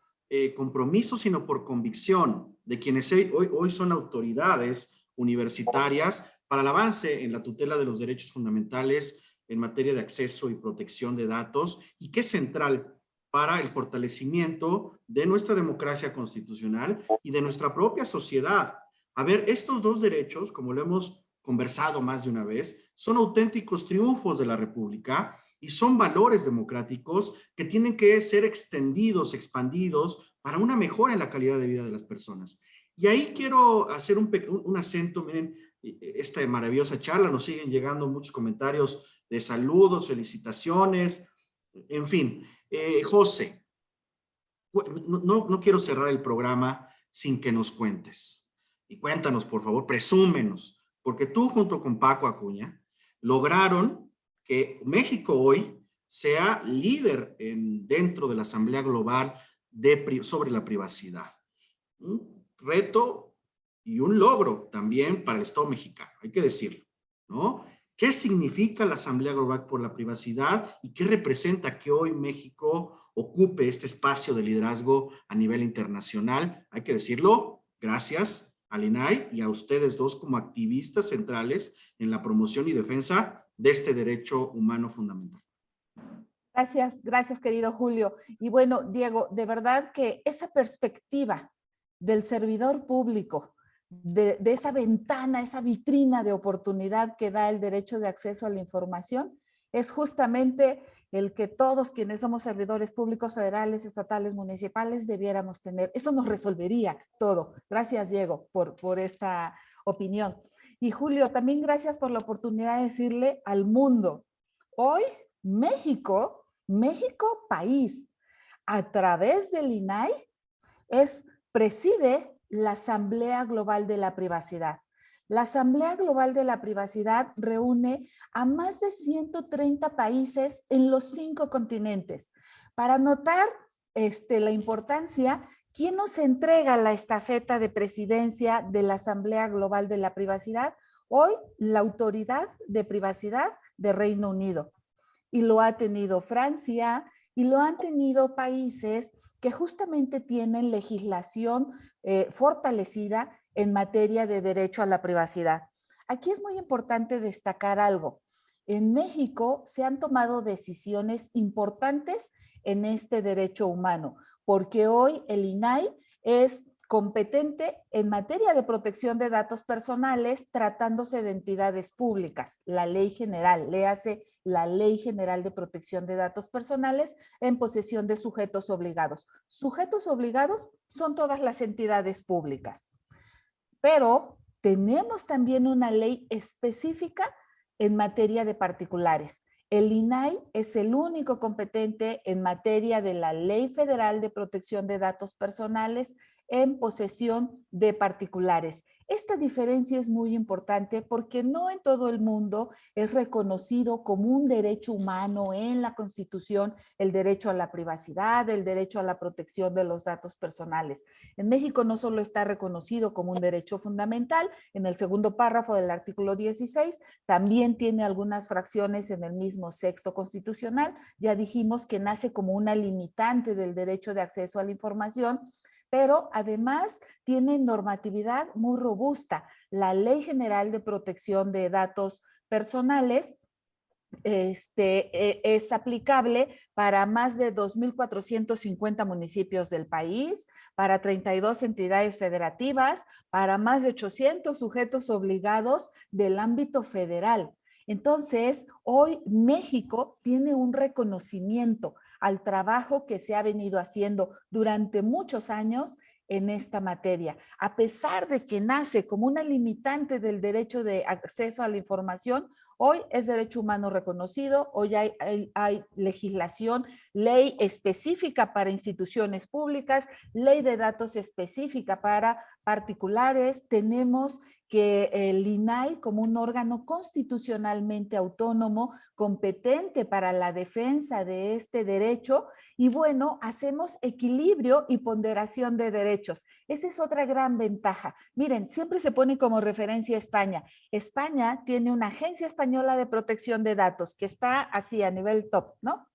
compromiso, sino por convicción de quienes hoy son autoridades universitarias para el avance en la tutela de los derechos fundamentales en materia de acceso y protección de datos y que es central para el fortalecimiento de nuestra democracia constitucional y de nuestra propia sociedad. A ver, estos dos derechos, como lo hemos conversado más de una vez, son auténticos triunfos de la República y son valores democráticos que tienen que ser extendidos, expandidos para una mejora en la calidad de vida de las personas. Y ahí quiero hacer un acento, miren, esta maravillosa charla, nos siguen llegando muchos comentarios de saludos, felicitaciones, en fin. José, no quiero cerrar el programa sin que nos cuentes. Y cuéntanos, por favor, presúmenos, porque tú junto con Paco Acuña lograron que México hoy sea líder dentro de la Asamblea Global sobre la privacidad. Un reto y un logro también para el Estado mexicano, hay que decirlo, ¿no? ¿Qué significa la Asamblea Global por la Privacidad y qué representa que hoy México ocupe este espacio de liderazgo a nivel internacional? Hay que decirlo, gracias al INAI y a ustedes dos como activistas centrales en la promoción y defensa de este derecho humano fundamental. Gracias, querido Julio. Y bueno, Diego, de verdad que esa perspectiva del servidor público, de esa ventana, esa vitrina de oportunidad que da el derecho de acceso a la información, es justamente el que todos quienes somos servidores públicos federales, estatales, municipales debiéramos tener. Eso nos resolvería todo. Gracias, Diego, por esta opinión. Y Julio, también gracias por la oportunidad de decirle al mundo, hoy México país, a través del INAI, preside la Asamblea Global de la Privacidad. La Asamblea Global de la Privacidad reúne a más de 130 países en los 5 continentes. Para notar la importancia, ¿quién nos entrega la estafeta de presidencia de la Asamblea Global de la Privacidad? Hoy, la Autoridad de Privacidad de Reino Unido. Y lo ha tenido Francia y lo han tenido países que justamente tienen legislación fortalecida en materia de derecho a la privacidad. Aquí es muy importante destacar algo. En México se han tomado decisiones importantes en este derecho humano, porque hoy el INAI es competente en materia de protección de datos personales tratándose de entidades públicas, la ley general, léase la Ley General de Protección de Datos Personales en posesión de sujetos obligados. Sujetos obligados son todas las entidades públicas, pero tenemos también una ley específica en materia de particulares. El INAI es el único competente en materia de la Ley Federal de Protección de Datos Personales en posesión de particulares. Esta diferencia es muy importante porque no en todo el mundo es reconocido como un derecho humano en la Constitución el derecho a la privacidad, el derecho a la protección de los datos personales. En México no solo está reconocido como un derecho fundamental, en el segundo párrafo del artículo 16, también tiene algunas fracciones en el mismo texto constitucional. Ya dijimos que nace como una limitante del derecho de acceso a la información, pero además tiene normatividad muy robusta. La Ley General de Protección de Datos Personales es aplicable para más de 2,450 municipios del país, para 32 entidades federativas, para más de 800 sujetos obligados del ámbito federal. Entonces, hoy México tiene un reconocimiento al trabajo que se ha venido haciendo durante muchos años en esta materia. A pesar de que nace como una limitante del derecho de acceso a la información, hoy es derecho humano reconocido, hoy hay legislación, ley específica para instituciones públicas, ley de datos específica para particulares, tenemos que el INAI como un órgano constitucionalmente autónomo, competente para la defensa de este derecho, y bueno, hacemos equilibrio y ponderación de derechos. Esa es otra gran ventaja. Miren, siempre se pone como referencia España. España tiene una Agencia Española de Protección de Datos que está así a nivel top, ¿no?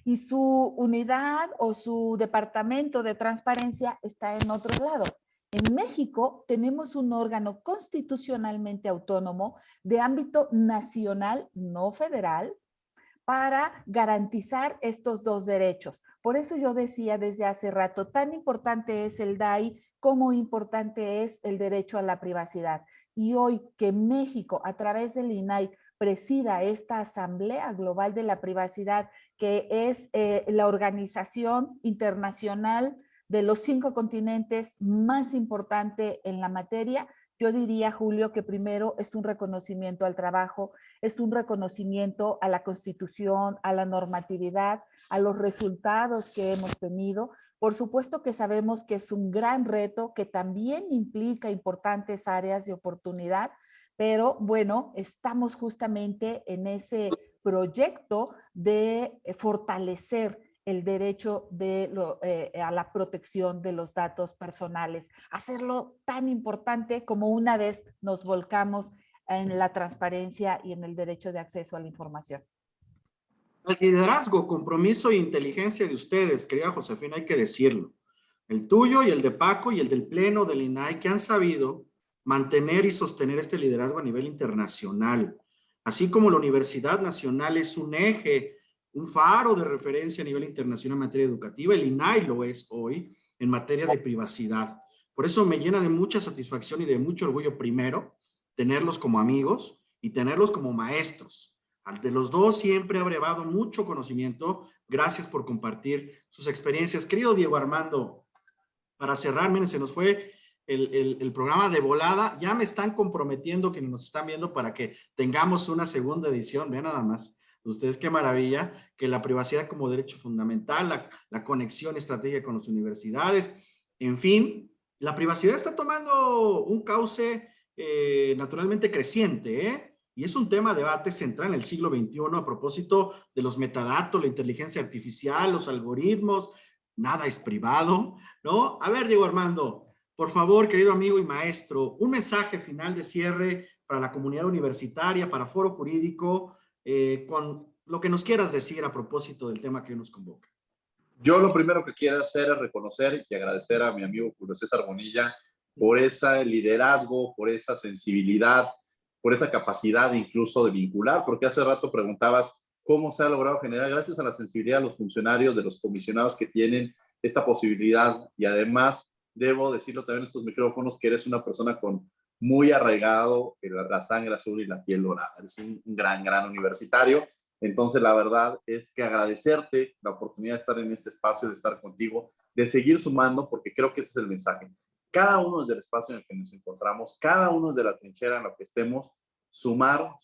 Y su unidad o su departamento de transparencia está en otro lado. En México tenemos un órgano constitucionalmente autónomo de ámbito nacional, no federal, para garantizar estos dos derechos. Por eso yo decía desde hace rato, tan importante es el DAI como importante es el derecho a la privacidad. Y hoy que México, a través del INAI, presida esta Asamblea Global de la Privacidad, que es la organización internacional de los 5 continentes más importante en la materia, yo diría, Julio, que primero es un reconocimiento al trabajo, es un reconocimiento a la Constitución, a la normatividad, a los resultados que hemos tenido. Por supuesto que sabemos que es un gran reto que también implica importantes áreas de oportunidad, pero bueno, estamos justamente en ese proyecto de fortalecer el derecho a la protección de los datos personales, hacerlo tan importante como una vez nos volcamos en la transparencia y en el derecho de acceso a la información. El liderazgo, compromiso e inteligencia de ustedes, querida Josefina, hay que decirlo. El tuyo y el de Paco y el del Pleno del INAI, que han sabido mantener y sostener este liderazgo a nivel internacional. Así como la Universidad Nacional es un eje, un faro de referencia a nivel internacional en materia educativa, el INAI lo es hoy en materia de privacidad. Por eso me llena de mucha satisfacción y de mucho orgullo, primero, tenerlos como amigos y tenerlos como maestros. De los dos siempre ha brevado mucho conocimiento. Gracias por compartir sus experiencias. Querido Diego Armando, para cerrar, miren, se nos fue el programa de volada. Ya me están comprometiendo que nos están viendo para que tengamos una segunda edición. Vean nada más. Ustedes qué maravilla, que la privacidad como derecho fundamental, la conexión estratégica con las universidades, en fin, la privacidad está tomando un cauce naturalmente creciente, ¿eh? Y es un tema de debate central en el siglo XXI a propósito de los metadatos, la inteligencia artificial, los algoritmos, nada es privado, ¿no? A ver, Diego Armando, por favor, querido amigo y maestro, un mensaje final de cierre para la comunidad universitaria, para Foro Jurídico, con lo que nos quieras decir a propósito del tema que hoy nos convoca. Yo lo primero que quiero hacer es reconocer y agradecer a mi amigo Julio César Bonilla por ese liderazgo, por esa sensibilidad, por esa capacidad incluso de vincular, porque hace rato preguntabas cómo se ha logrado generar, gracias a la sensibilidad de los funcionarios, de los comisionados que tienen esta posibilidad y además debo decirlo también en estos micrófonos, que eres una persona con muy arraigado la sangre azul y la piel dorada. Eres un gran universitario. Entonces, la verdad es que agradecerte la oportunidad de estar en este espacio, de estar contigo, de seguir sumando, porque creo que ese es el mensaje. Cada uno del espacio en el que nos encontramos, cada uno de la trinchera en la que estemos, sumar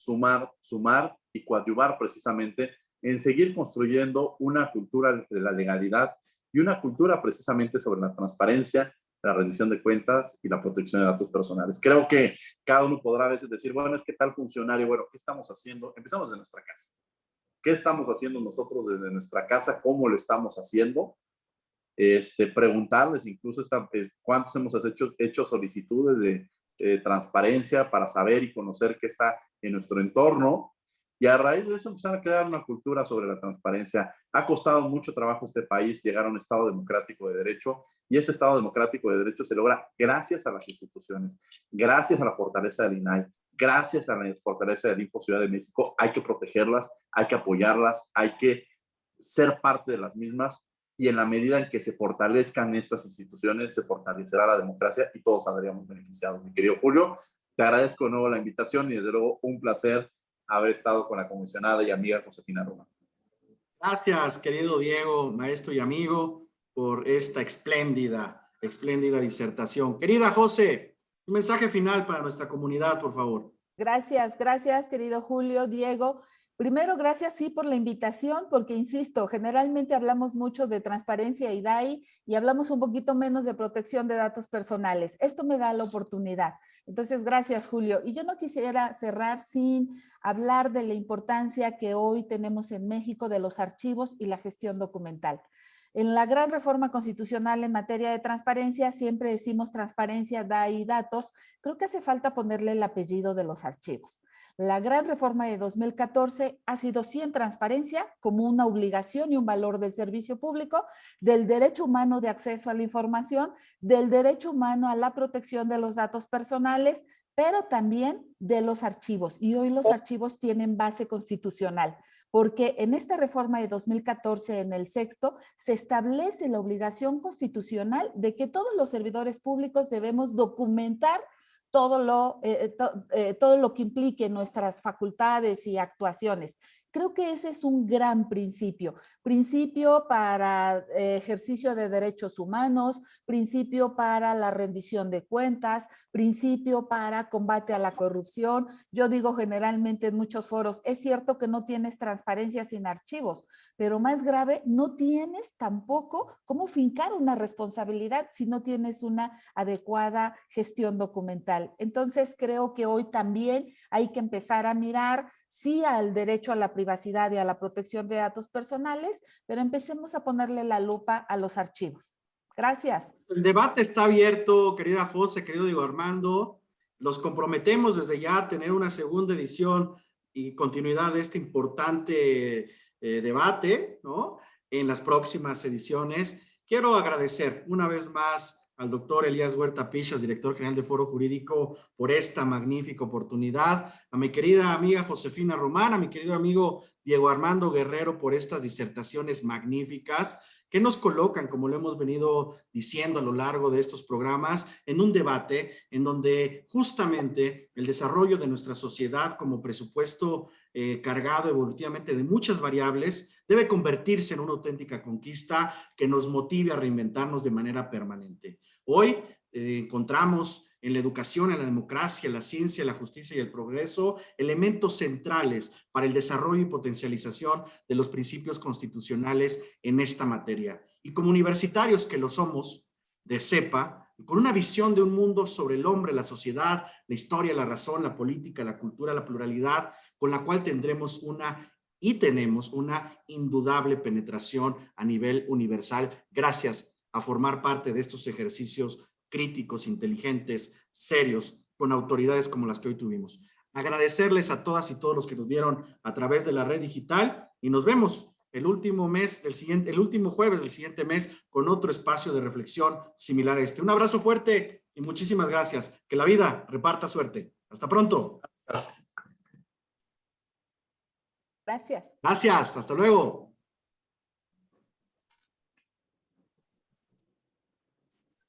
y coadyuvar precisamente en seguir construyendo una cultura de la legalidad y una cultura precisamente sobre la transparencia, la rendición de cuentas y la protección de datos personales. Creo que cada uno podrá a veces decir, bueno, es que tal funcionario, bueno, ¿qué estamos haciendo? Empezamos de nuestra casa. ¿Qué estamos haciendo nosotros desde nuestra casa? ¿Cómo lo estamos haciendo? Preguntarles incluso cuántos hemos hecho solicitudes de transparencia para saber y conocer qué está en nuestro entorno, y a raíz de eso empezar a crear una cultura sobre la transparencia. Ha costado mucho trabajo a este país llegar a un Estado democrático de derecho, y ese Estado democrático de derecho se logra gracias a las instituciones, gracias a la fortaleza del INAI, gracias a la fortaleza del Info Ciudad de México. Hay que protegerlas, hay que apoyarlas, hay que ser parte de las mismas, y en la medida en que se fortalezcan estas instituciones, se fortalecerá la democracia y todos saldríamos beneficiados. Mi querido Julio, te agradezco de nuevo la invitación y desde luego un placer haber estado con la comisionada y amiga Josefina Román. Gracias, querido Diego, maestro y amigo, por esta espléndida disertación. Querida José, un mensaje final para nuestra comunidad, por favor. Gracias, querido Julio, Diego. Primero, gracias sí por la invitación, porque insisto, generalmente hablamos mucho de transparencia y DAI y hablamos un poquito menos de protección de datos personales. Esto me da la oportunidad. Entonces, gracias, Julio. Y yo no quisiera cerrar sin hablar de la importancia que hoy tenemos en México de los archivos y la gestión documental. En la gran reforma constitucional en materia de transparencia, siempre decimos transparencia, DAI y datos. Creo que hace falta ponerle el apellido de los archivos. La gran reforma de 2014 ha sido sí en transparencia como una obligación y un valor del servicio público, del derecho humano de acceso a la información, del derecho humano a la protección de los datos personales, pero también de los archivos. Y hoy los archivos tienen base constitucional, porque en esta reforma de 2014, en el sexto, se establece la obligación constitucional de que todos los servidores públicos debemos documentar todo lo que implique nuestras facultades y actuaciones. Creo que ese es un gran principio para ejercicio de derechos humanos, principio para la rendición de cuentas, principio para combate a la corrupción. Yo digo generalmente en muchos foros, es cierto que no tienes transparencia sin archivos, pero más grave, no tienes tampoco cómo fincar una responsabilidad si no tienes una adecuada gestión documental. Entonces creo que hoy también hay que empezar a mirar sí al derecho a la privacidad y a la protección de datos personales, pero empecemos a ponerle la lupa a los archivos. Gracias. El debate está abierto, querida José, querido Diego Armando. Los comprometemos desde ya a tener una segunda edición y continuidad de este importante debate, ¿no?, en las próximas ediciones. Quiero agradecer una vez más al doctor Elías Huerta Pichas, director general de Foro Jurídico, por esta magnífica oportunidad, a mi querida amiga Josefina Román, a mi querido amigo Diego Armando Guerrero por estas disertaciones magníficas que nos colocan, como lo hemos venido diciendo a lo largo de estos programas, en un debate en donde justamente el desarrollo de nuestra sociedad como presupuesto cargado evolutivamente de muchas variables debe convertirse en una auténtica conquista que nos motive a reinventarnos de manera permanente. Hoy encontramos en la educación, en la democracia, la ciencia, la justicia y el progreso elementos centrales para el desarrollo y potencialización de los principios constitucionales en esta materia. Y como universitarios que lo somos, de CEPA, con una visión de un mundo sobre el hombre, la sociedad, la historia, la razón, la política, la cultura, la pluralidad, con la cual tenemos tenemos una indudable penetración a nivel universal, gracias a formar parte de estos ejercicios críticos, inteligentes, serios, con autoridades como las que hoy tuvimos. Agradecerles a todas y todos los que nos vieron a través de la red digital y nos vemos el último jueves del siguiente mes con otro espacio de reflexión similar a este. Un abrazo fuerte y muchísimas gracias. Que la vida reparta suerte. Hasta pronto. Gracias. Gracias. Hasta luego.